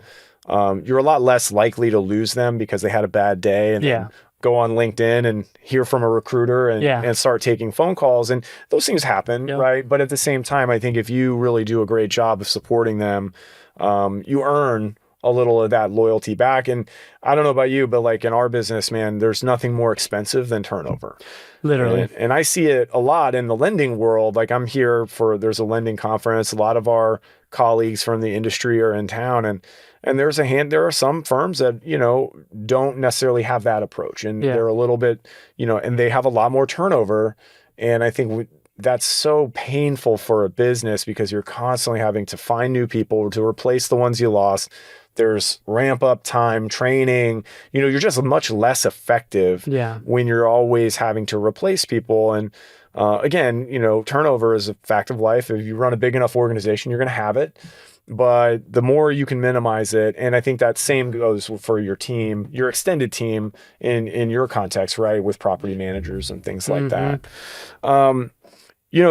you're a lot less likely to lose them because they had a bad day and then go on LinkedIn and hear from a recruiter and start taking phone calls. And those things happen, right? But at the same time, I think if you really do a great job of supporting them, you earn a little of that loyalty back. And I don't know about you, but like in our business, man, there's nothing more expensive than turnover. Literally. And I see it a lot in the lending world. Like I'm here there's a lending conference. A lot of our colleagues from the industry are in town, and there are some firms that, you know, don't necessarily have that approach, and they're a little bit, you know, and they have a lot more turnover. And I think that's so painful for a business because you're constantly having to find new people to replace the ones you lost. There's ramp up time, training, you know, you're just much less effective when you're always having to replace people. And again, you know, turnover is a fact of life. If you run a big enough organization, you're going to have it. but the more you can minimize it, and I think that same goes for your team, your extended team in your context, right, with property managers and things like that.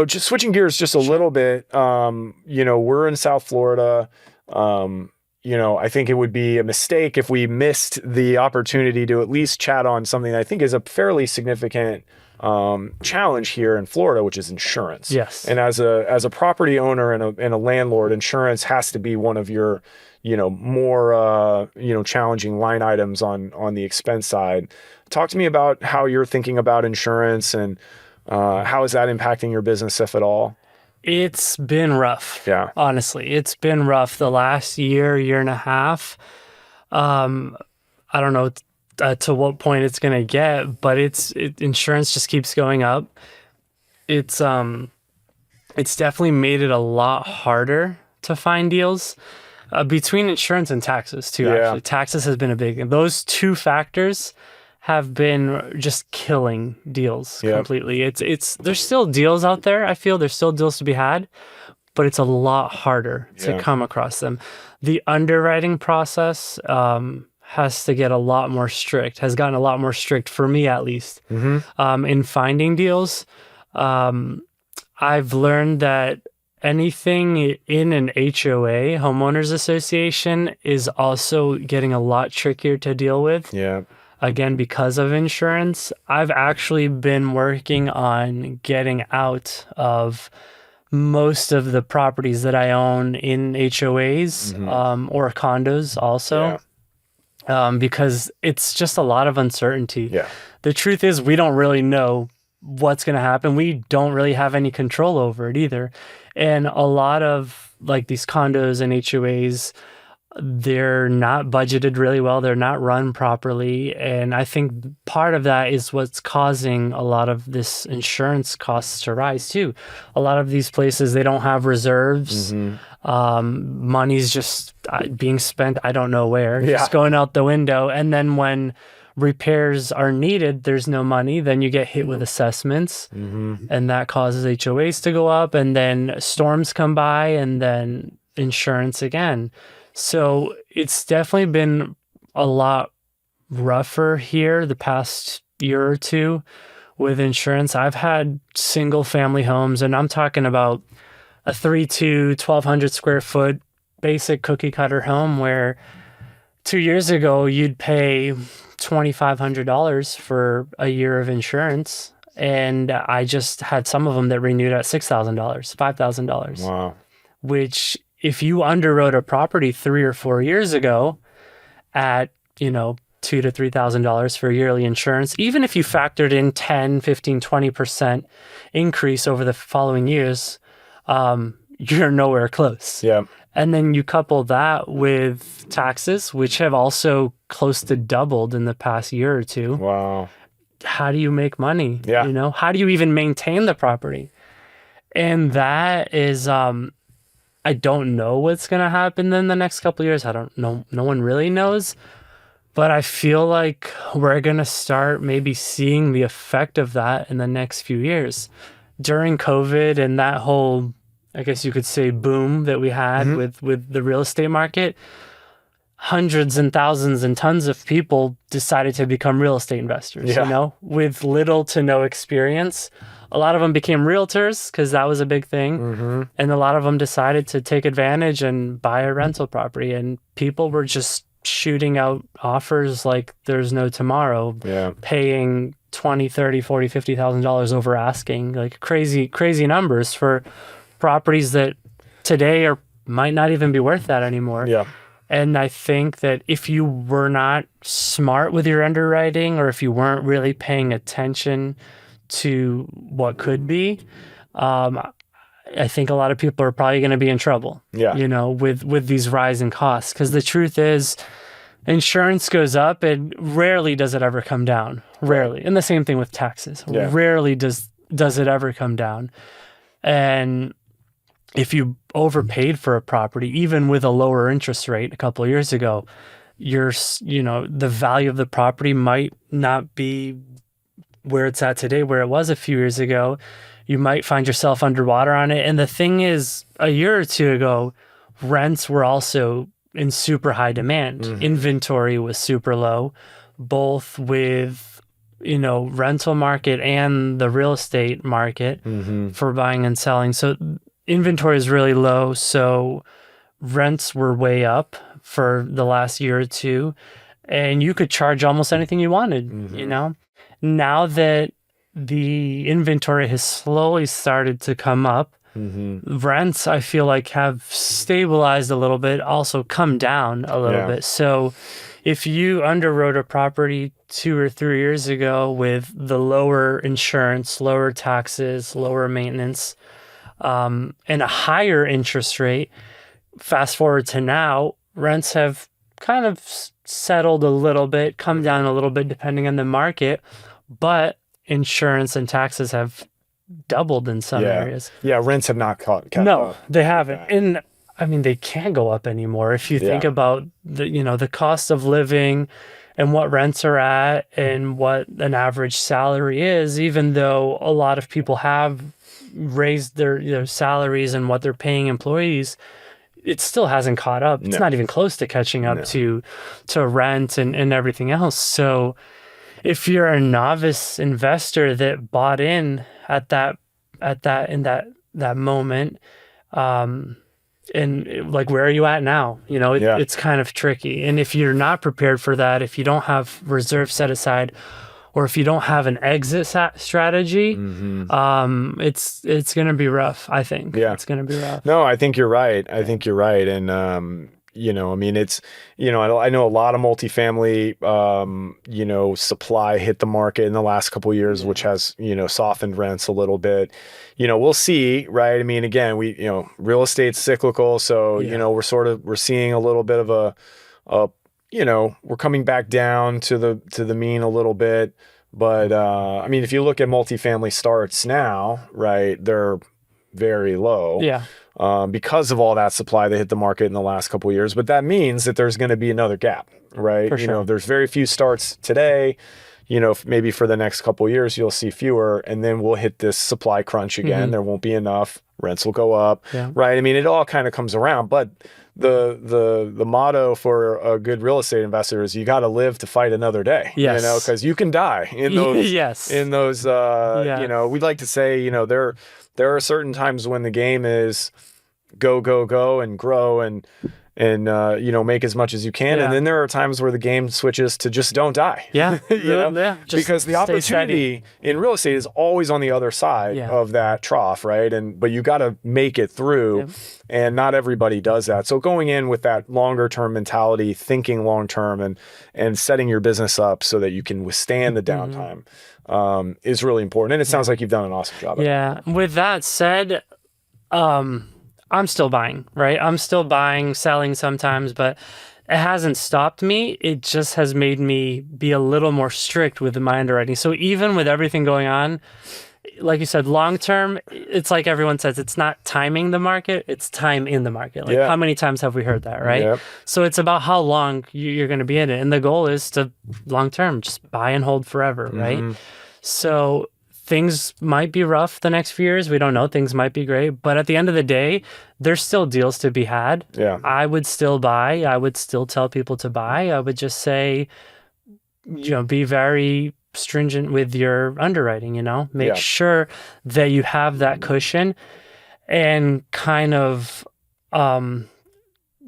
Just switching gears just a little bit, we're in South Florida. I think it would be a mistake if we missed the opportunity to at least chat on something that I think is a fairly significant challenge here in Florida, which is insurance. Yes. And as a property owner and a landlord, insurance has to be one of your, more, challenging line items on the expense side. Talk to me about how you're thinking about insurance and how is that impacting your business, if at all? It's been rough. Yeah. Honestly, it's been rough the last year and a half. I don't know to what point it's going to get, but insurance just keeps going up. It's definitely made it a lot harder to find deals between insurance and taxes too. Yeah. Actually, taxes has been a big, those two factors have been just killing deals completely. There's still deals out there. I feel there's still deals to be had, but it's a lot harder to come across them. The underwriting process has to get a lot more strict, has gotten a lot more strict for me at least, in finding deals. I've learned that anything in an HOA, homeowners association, is also getting a lot trickier to deal with. Yeah. Again, because of insurance. I've actually been working on getting out of most of the properties that I own in HOAs or condos also, because it's just a lot of uncertainty. Yeah. The truth is we don't really know what's going to happen. We don't really have any control over it either. And a lot of like these condos and HOAs, they're not budgeted really well. They're not run properly. And I think part of that is what's causing a lot of this insurance costs to rise too. A lot of these places, they don't have reserves. Money's just being spent, I don't know where, just going out the window. And then when repairs are needed, there's no money. Then you get hit with assessments and that causes HOAs to go up. And then storms come by and then insurance again. So it's definitely been a lot rougher here the past year or two with insurance. I've had single family homes, and I'm talking about a 3-2, 1,200 square foot basic cookie cutter home where 2 years ago you'd pay $2,500 for a year of insurance. And I just had some of them that renewed at $6,000, $5,000. Wow. Which, if you underwrote a property 3 or 4 years ago at, $2,000 to $3,000 for yearly insurance, even if you factored in 10, 15, 20% increase over the following years, you're nowhere close. Yeah. And then you couple that with taxes, which have also close to doubled in the past year or two. Wow. How do you make money? Yeah. How do you even maintain the property? And that is, I don't know what's going to happen in the next couple of years. I don't know. No one really knows. But I feel like we're going to start maybe seeing the effect of that in the next few years. During COVID and that whole, I guess you could say, boom that we had with the real estate market, hundreds and thousands and tons of people decided to become real estate investors, with little to no experience. A lot of them became realtors because that was a big thing. And a lot of them decided to take advantage and buy a rental property. And people were just shooting out offers like there's no tomorrow, paying $20,000, $30,000, $40,000, $50,000 over asking, like crazy numbers for properties that today might not even be worth that anymore. Yeah. And I think that if you were not smart with your underwriting, or if you weren't really paying attention to what could be, I think a lot of people are probably going to be in trouble, with these rising costs. Because the truth is, insurance goes up and rarely does it ever come down. Rarely. And the same thing with taxes. Yeah. Rarely does it ever come down. And if you overpaid for a property, even with a lower interest rate a couple of years ago, the value of the property might not be where it's at today, where it was a few years ago. You might find yourself underwater on it. And the thing is, a year or two ago, rents were also in super high demand. Inventory was super low, both with, rental market and the real estate market for buying and selling. So inventory is really low. So rents were way up for the last year or two, and you could charge almost anything you wanted, Now that the inventory has slowly started to come up, rents, I feel like, have stabilized a little bit, also come down a little bit. So if you underwrote a property 2 or 3 years ago with the lower insurance, lower taxes, lower maintenance, and a higher interest rate, fast forward to now, rents have kind of settled a little bit, come down a little bit depending on the market, but insurance and taxes have doubled in some areas. Yeah, rents have not kept No, up. they haven't. And I mean, they can't go up anymore. If you think about the cost of living and what rents are at and what an average salary is, even though a lot of people have raised their salaries and what they're paying employees, it still hasn't caught up. It's not even close to catching up to rent and everything else. So if you're a novice investor that bought in at that moment, and like, where are you at now? It's kind of tricky. And if you're not prepared for that, if you don't have reserves set aside, or if you don't have an exit strategy, it's going to be rough, I think. Yeah. It's going to be rough. No, I think you're right. And, I mean, it's, I know a lot of multifamily, supply hit the market in the last couple of years, which has, softened rents a little bit. We'll see, right? I mean, again, real estate's cyclical. So, we're seeing a little bit of we're coming back down to the mean a little bit. But, I mean, if you look at multifamily starts now, right, they're very low. Yeah. Because of all that supply that hit the market in the last couple of years. But that means that there's going to be another gap, right? For sure. There's very few starts today. Maybe for the next couple of years, you'll see fewer, and then we'll hit this supply crunch again. There won't be enough. Rents will go up, right? I mean, it all kind of comes around. But the motto for a good real estate investor is you got to live to fight another day. Yes. Because you can die in those. Yes. In those, we'd like to say, there are certain times when the game is go, go, go and grow and make as much as you can. And then there are times where the game switches to just don't die. Yeah. Because the opportunity in real estate is always on the other side of that trough, right? But you got to make it through, and not everybody does that. So going in with that longer term mentality, thinking long term and setting your business up so that you can withstand the downtime is really important. And it sounds like you've done an awesome job. Yeah. With that said, I'm still buying, right? I'm still buying, selling sometimes, but it hasn't stopped me. It just has made me be a little more strict with my underwriting. So even with everything going on, like you said, long term, it's like everyone says, it's not timing the market, it's time in the market. Like, how many times have we heard that, right? Yep. So it's about how long you're going to be in it. And the goal is to long term, just buy and hold forever, right? So things might be rough the next few years. We don't know. Things might be great. But at the end of the day, there's still deals to be had. Yeah. I would still buy. I would still tell people to buy. I would just say, be very stringent with your underwriting, Make sure that you have that cushion, and kind of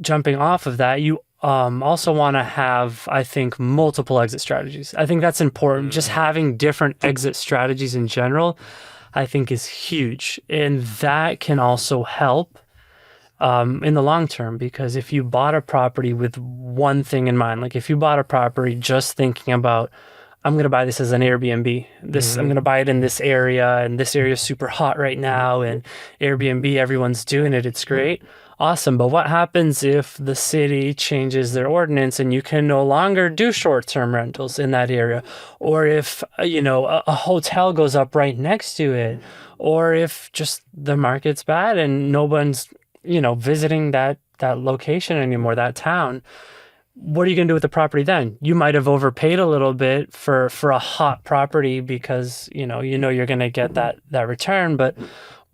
jumping off of that, you also want to have, I think, multiple exit strategies. I think that's important. Just having different exit strategies in general, I think, is huge. And that can also help in the long term, because if you bought a property with one thing in mind, like if you bought a property just thinking about, I'm going to buy this as an Airbnb. I'm going to buy it in this area, and this area is super hot right now, and Airbnb, everyone's doing it. It's great. Awesome. But what happens if the city changes their ordinance and you can no longer do short-term rentals in that area? Or if, a hotel goes up right next to it, or if just the market's bad and no one's, visiting that location anymore, that town. What are you going to do with the property then? You might have overpaid a little bit for a hot property because, you're going to get that return, but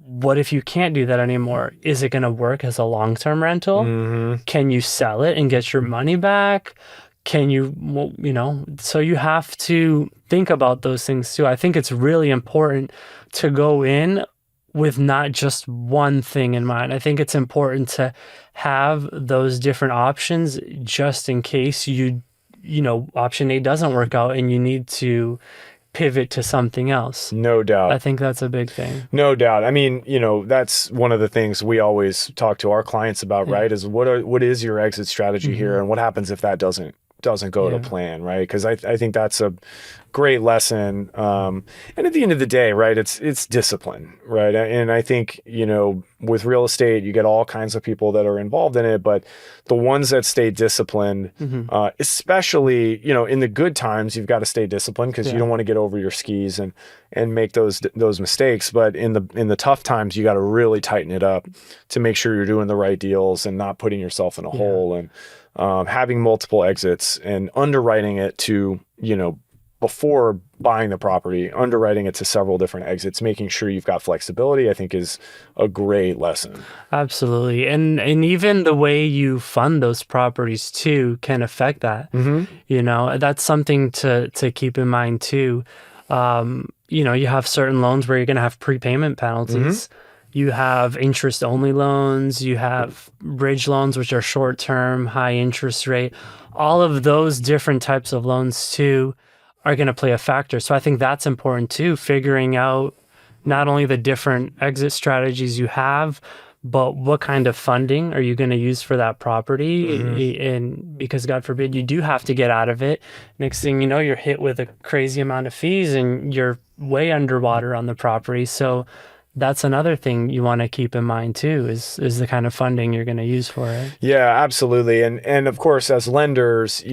what if you can't do that anymore? Is it going to work as a long-term rental? Mm-hmm. Can you sell it and get your money back? Can you, well, so you have to think about those things too. I think it's really important to go in with not just one thing in mind. I think it's important to have those different options just in case option A doesn't work out and you need to pivot to something else. No doubt. I think that's a big thing. No doubt. I mean, that's one of the things we always talk to our clients about, right? Is what is your exit strategy here, and what happens if that doesn't go to plan, right? Because I think that's a great lesson. And at the end of the day, right, it's discipline, right? And I think, with real estate, you get all kinds of people that are involved in it, but the ones that stay disciplined, especially, in the good times, you've got to stay disciplined because you don't want to get over your skis and make those mistakes. But in the tough times, you got to really tighten it up to make sure you're doing the right deals and not putting yourself in a hole, and having multiple exits and underwriting it to, before buying the property, underwriting it to several different exits, making sure you've got flexibility, I think is a great lesson. Absolutely. And even the way you fund those properties too can affect that. That's something to keep in mind too. You have certain loans where you're going to have prepayment penalties. You have interest only loans, you have bridge loans, which are short term, high interest rate. All of those different types of loans too are going to play a factor. So I think that's important too, figuring out not only the different exit strategies you have, but what kind of funding are you going to use for that property? And because God forbid you do have to get out of it, next thing you know, you're hit with a crazy amount of fees and you're way underwater on the property. So that's another thing you want to keep in mind too, is the kind of funding you're going to use for it. Yeah, absolutely. And of course, as lenders,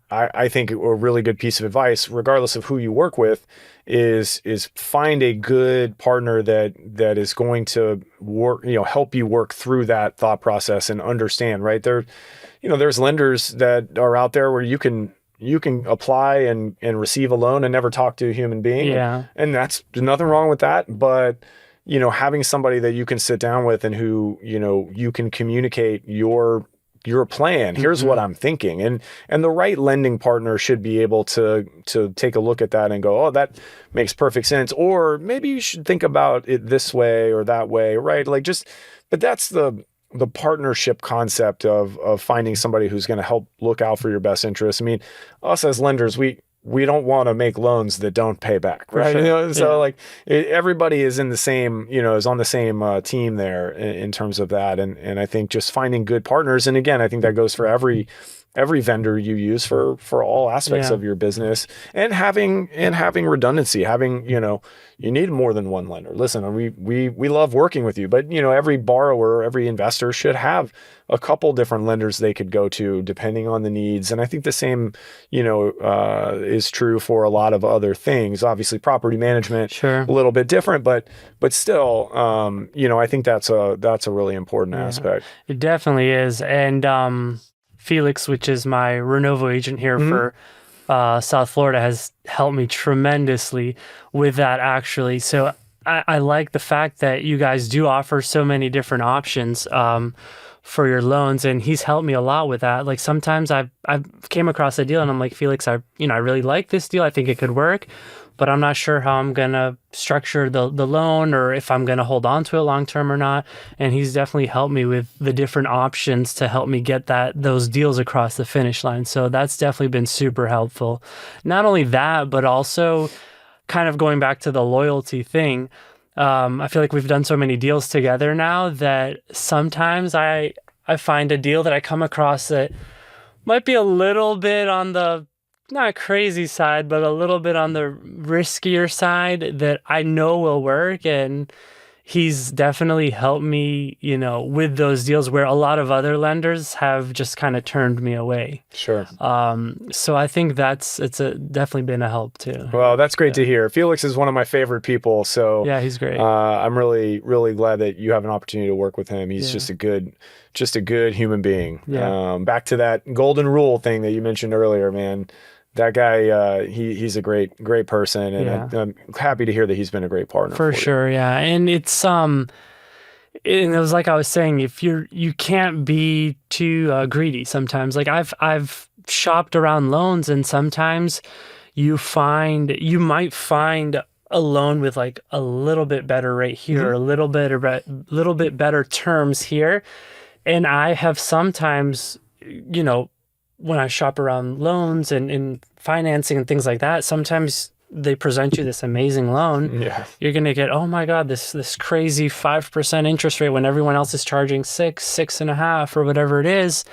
I think a really good piece of advice, regardless of who you work with, is find a good partner that is going to work, help you work through that thought process and understand, right? There's lenders that are out there where you can apply and receive a loan and never talk to a human being. Yeah. And there's nothing wrong with that. But, having somebody that you can sit down with and who, you can communicate your plan. Here's what I'm thinking. And the right lending partner should be able to take a look at that and go, oh, that makes perfect sense. Or maybe you should think about it this way or that way, right? But that's the partnership concept of finding somebody who's going to help look out for your best interests. I mean, us as lenders, we don't want to make loans that don't pay back, right? Sure. So everybody is in the same, is on the same team there in terms of that. And I think just finding good partners. And again, I think that goes for every vendor you use for all aspects of your business, and having redundancy, you need more than one lender. Listen, we love working with you, but every borrower, every investor should have a couple different lenders they could go to depending on the needs. And I think the same, is true for a lot of other things. Obviously property management, sure, a little bit different, but still, I think that's a really important aspect. It definitely is. And, Felix, which is my Renovo agent here for South Florida, has helped me tremendously with that, actually. So I like the fact that you guys do offer so many different options for your loans, and he's helped me a lot with that. Like sometimes I've came across a deal and I'm like, Felix, I really like this deal. I think it could work, but I'm not sure how I'm gonna structure the loan or if I'm gonna hold on to it long term or not. And he's definitely helped me with the different options to help me get those deals across the finish line. So that's definitely been super helpful. Not only that, but also kind of going back to the loyalty thing. I feel like we've done so many deals together now that sometimes I find a deal that I come across that might be a little bit on the not crazy side, but a little bit on the riskier side that I know will work. And he's definitely helped me, with those deals where a lot of other lenders have just kind of turned me away. Sure. So I think it's definitely been a help too. Well, that's great to hear. Felix is one of my favorite people. So yeah, he's great. I'm really, really glad that you have an opportunity to work with him. He's just a good human being. Yeah. Back to that golden rule thing that you mentioned earlier, man. That guy, he's a great person, and I'm happy to hear that he's been a great partner For sure. Yeah. And and it was like I was saying, if you can't be too greedy sometimes. Like I've shopped around loans, and sometimes you might find a loan with like a little bit better rate here, a little bit better terms here. And I have sometimes, when I shop around loans and financing and things like that, sometimes they present you this amazing loan. Yeah. You're going to get, oh my God, this crazy 5% interest rate when everyone else is charging 6.5, or whatever it is.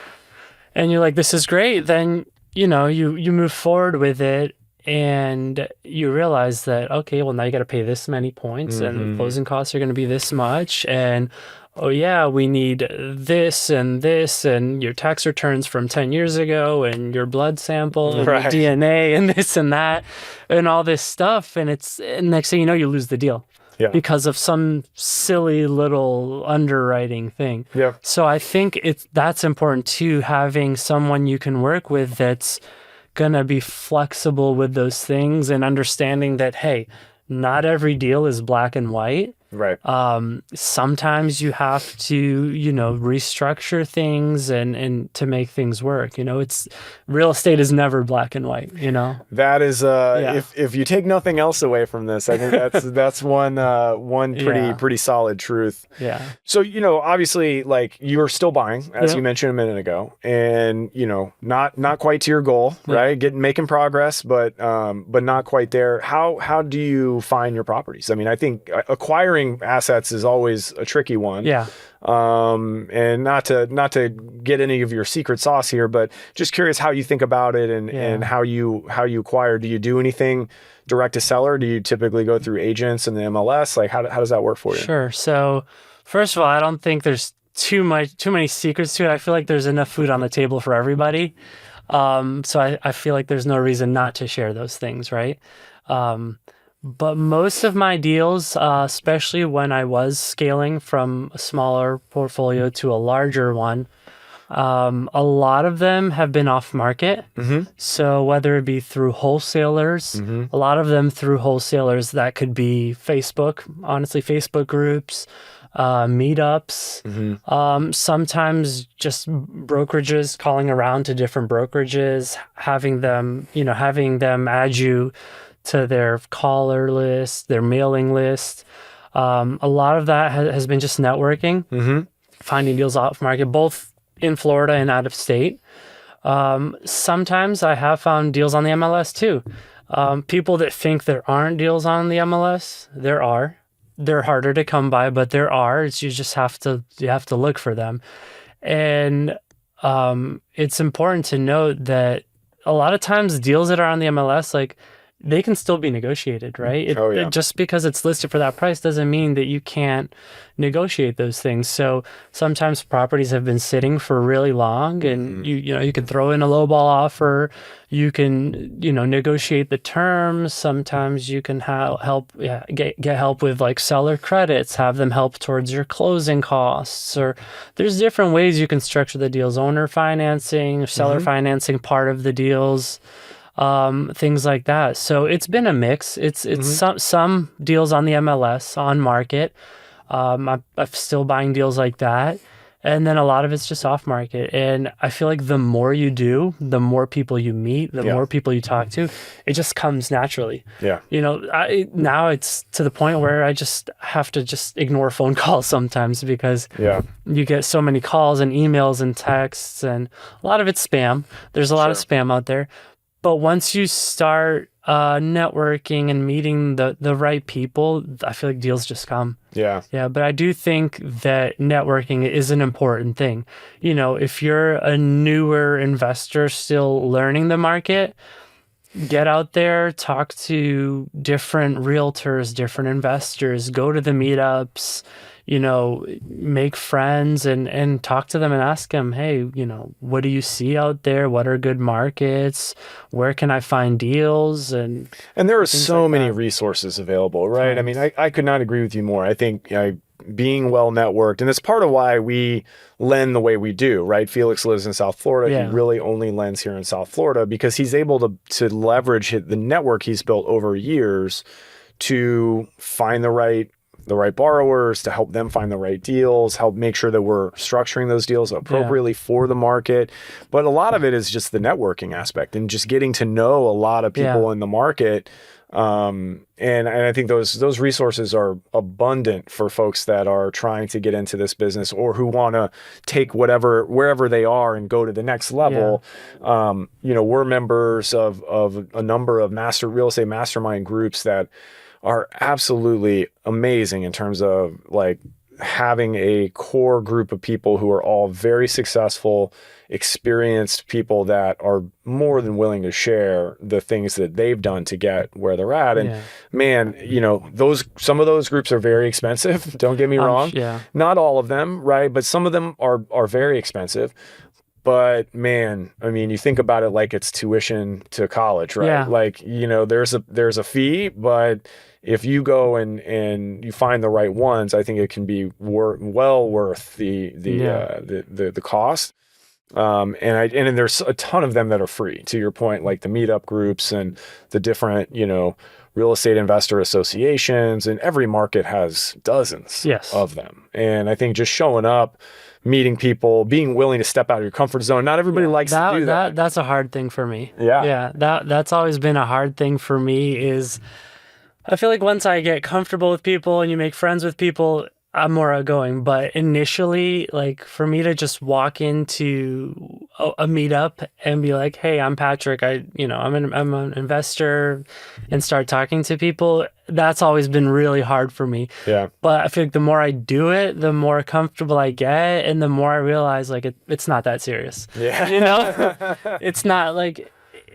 And you're like, this is great. Then, you move forward with it, and you realize that, okay, well, now you got to pay this many points, and the closing costs are going to be this much. And oh yeah, we need this and your tax returns from 10 years ago, and your blood sample, and your DNA, and this and that, and all this stuff. And next thing you know, you lose the deal. Yeah. Because of some silly little underwriting thing. Yeah. So I think that's important too, having someone you can work with that's gonna be flexible with those things, and understanding that, hey, not every deal is black and white. Right. Sometimes you have to, restructure things and to make things work. It's real estate is never black and white. That is if you take nothing else away from this, I think that's one pretty solid truth. Yeah. So obviously, like, you're still buying, as you mentioned a minute ago, and not quite to your goal, right? Making progress, but not quite there. How do you find your properties? I mean, I think acquiring assets is always a tricky one. Yeah. And not to get any of your secret sauce here, but just curious how you think about it and how you acquire. Do you do anything direct to seller? Do you typically go through agents and the MLS? Like, how does that work for you? Sure. So first of all, I don't think there's too many secrets to it. I feel like there's enough food on the table for everybody. So I feel like there's no reason not to share those things, right? But most of my deals, especially when I was scaling from a smaller portfolio to a larger one, a lot of them have been off market. So whether it be through wholesalers, a lot of them through wholesalers, that could be Facebook, honestly, Facebook groups, meetups, sometimes just brokerages, calling around to different brokerages, having them add you to their caller list, their mailing list. A lot of that has been just networking, finding deals off market, both in Florida and out of state. Sometimes I have found deals on the MLS too. People that think there aren't deals on the MLS, there are. They're harder to come by, but there are. You just have to look for them. And it's important to note that a lot of times deals that are on the MLS, like, they can still be negotiated, right? Just because it's listed for that price doesn't mean that you can't negotiate those things. So sometimes properties have been sitting for really long, and you can throw in a lowball offer. You can negotiate the terms. Sometimes you can get help with like seller credits, have them help towards your closing costs, or there's different ways you can structure the deals. Owner financing, seller financing, part of the deals. Things like that. So it's been a mix. It's some deals on the MLS on market. I'm still buying deals like that, and then a lot of it's just off market. And I feel like the more you do, the more people you meet, the more people you talk to, it just comes naturally. Yeah. Now it's to the point where I just have to just ignore phone calls sometimes, because you get so many calls and emails and texts, and a lot of it's spam. There's a lot of spam out there. But once you start networking and meeting the right people, I feel like deals just come. Yeah. Yeah. But I do think that networking is an important thing. If you're a newer investor still learning the market, get out there, talk to different realtors, different investors, go to the meetups, make friends and talk to them and ask them, hey, what do you see out there? What are good markets? Where can I find deals? And there are so many resources available, right? I mean, I could not agree with you more. I think being well networked. And it's part of why we lend the way we do, right? Felix lives in South Florida. Yeah. He really only lends here in South Florida because he's able to leverage the network he's built over years to find the right borrowers, to help them find the right deals, help make sure that we're structuring those deals appropriately for the market. But a lot of it is just the networking aspect and just getting to know a lot of people in the market. And I think those resources are abundant for folks that are trying to get into this business or who want to take wherever they are and go to the next level. We're members of a number of real estate mastermind groups that are absolutely amazing in terms of like having a core group of people who are all very successful, experienced people that are more than willing to share the things that they've done to get where they're at. And man, some of those groups are very expensive. Don't get me wrong. Not all of them, right? But some of them are very expensive. But man, I mean, you think about it like it's tuition to college, right? Yeah. Like, there's a fee, but if you go and you find the right ones, I think it can be well worth the cost. And there's a ton of them that are free, to your point, like the meetup groups and the different, real estate investor associations, and every market has dozens of them. And I think just showing up, meeting people, being willing to step out of your comfort zone. Not everybody likes to do that. That's a hard thing for me. Yeah. That's always been a hard thing for me is I feel like once I get comfortable with people and you make friends with people, I'm more outgoing. But initially, like for me to just walk into a meetup and be like, "Hey, I'm Patrick. I'm an investor," and start talking to people, that's always been really hard for me. Yeah. But I feel like the more I do it, the more comfortable I get, and the more I realize like it's not that serious. Yeah. It's not like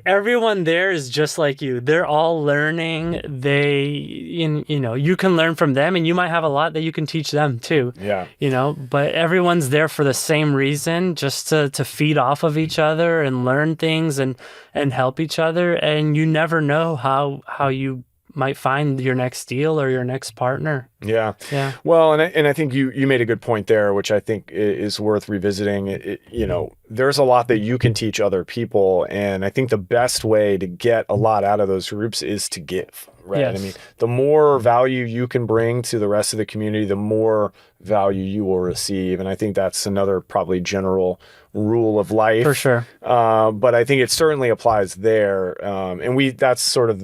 everyone there is just like you. They're all learning. You can learn from them, and you might have a lot that you can teach them too. Yeah. But everyone's there for the same reason, just to feed off of each other and learn things and help each other. And you never know how you might find your next deal or your next partner. Yeah. Yeah. Well, and I think you made a good point there, which I think is worth revisiting. There's a lot that you can teach other people. And I think the best way to get a lot out of those groups is to give, right? Yes. I mean, the more value you can bring to the rest of the community, the more value you will receive. And I think that's another probably general rule of life. For sure. But I think it certainly applies there. And that's sort of,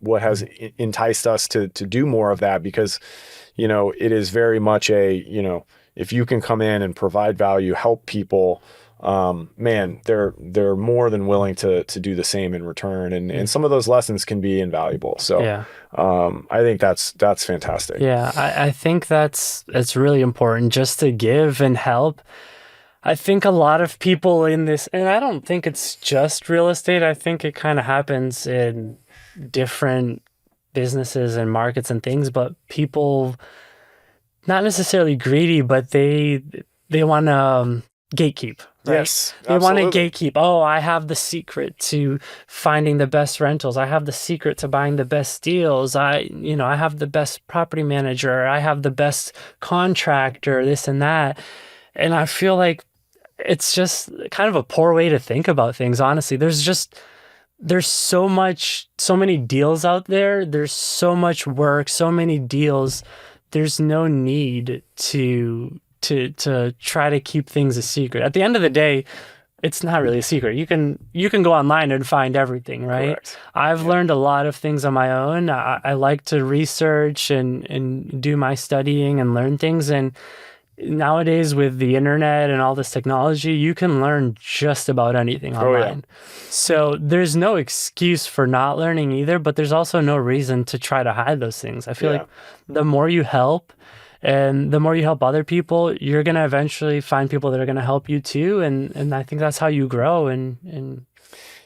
what has enticed us to do more of that, because, it is very much if you can come in and provide value, help people, man, they're more than willing to do the same in return. And some of those lessons can be invaluable. So I think that's fantastic. Yeah. I think it's really important just to give and help. I think a lot of people in this, and I don't think it's just real estate. I think it kind of happens in different businesses and markets and things, but people not necessarily greedy, but they want to gatekeep. Right? Yes, they want to absolutely. gatekeep. Oh, I have the secret to finding the best rentals. I have the secret to buying the best deals. I have the best property manager. I have the best contractor, this and that. And I feel like it's just kind of a poor way to think about things, honestly. There's so many deals out there. There's so much work, so many deals. There's no need to try to keep things a secret. At the end of the day, it's not really a secret. You can go online and find everything, right? Correct. I've learned a lot of things on my own. I like to research and do my studying and learn things. And nowadays with the internet and all this technology, you can learn just about anything online. So there's no excuse for not learning either, but there's also no reason to try to hide those things. I feel like the more you help and the more you help other people, you're going to eventually find people that are going to help you too. And I think that's how you grow. And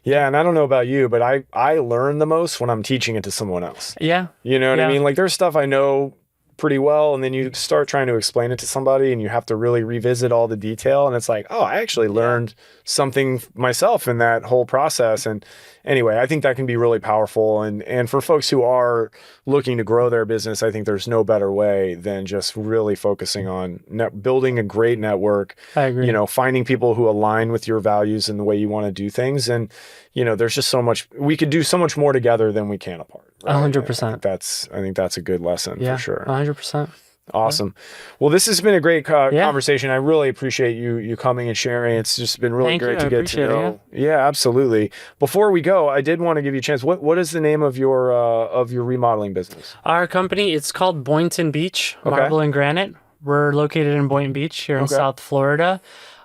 yeah, and I don't know about you, but I learn the most when I'm teaching it to someone else. Yeah. You know what I mean? Like there's stuff I know pretty well, and then you start trying to explain it to somebody and you have to really revisit all the detail, and it's like, oh, I actually learned something myself in that whole process. And anyway, I think that can be really powerful, and for folks who are looking to grow their business, I think there's no better way than just really focusing on building a great network. I agree. Finding people who align with your values and the way you want to do things. And there's just so much we could do, so much more together than we can apart. Right? 100%. I think that's a good lesson for sure. 100%. Awesome. Well, this has been a great conversation. I really appreciate you coming and sharing. It's just been really great to get to know. Yeah, absolutely. Before we go, I did want to give you a chance. What is the name of your remodeling business? Our company, it's called Boynton Beach Marble and Granite. We're located in Boynton Beach here in South Florida.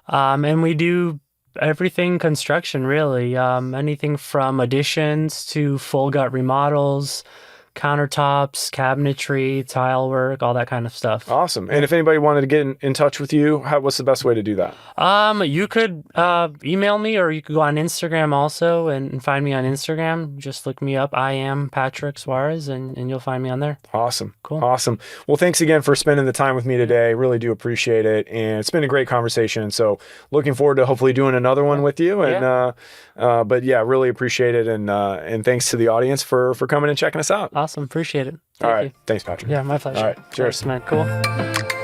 And we do everything construction, really. Anything from additions to full gut remodels, countertops, cabinetry, tile work, all that kind of stuff. Awesome. And if anybody wanted to get in touch with you, what's the best way to do that? You could email me, or you could go on Instagram also and find me on Instagram. Just look me up. I am Patrick Soares, and you'll find me on there. Awesome. Cool. Awesome. Well, thanks again for spending the time with me today. Really do appreciate it. And it's been a great conversation. So looking forward to hopefully doing another one with you. And but yeah, really appreciate it. And thanks to the audience for coming and checking us out. Awesome. Appreciate it. All right. Thanks, Patrick. Yeah, my pleasure. All right. Cheers. Thanks, man. Cool.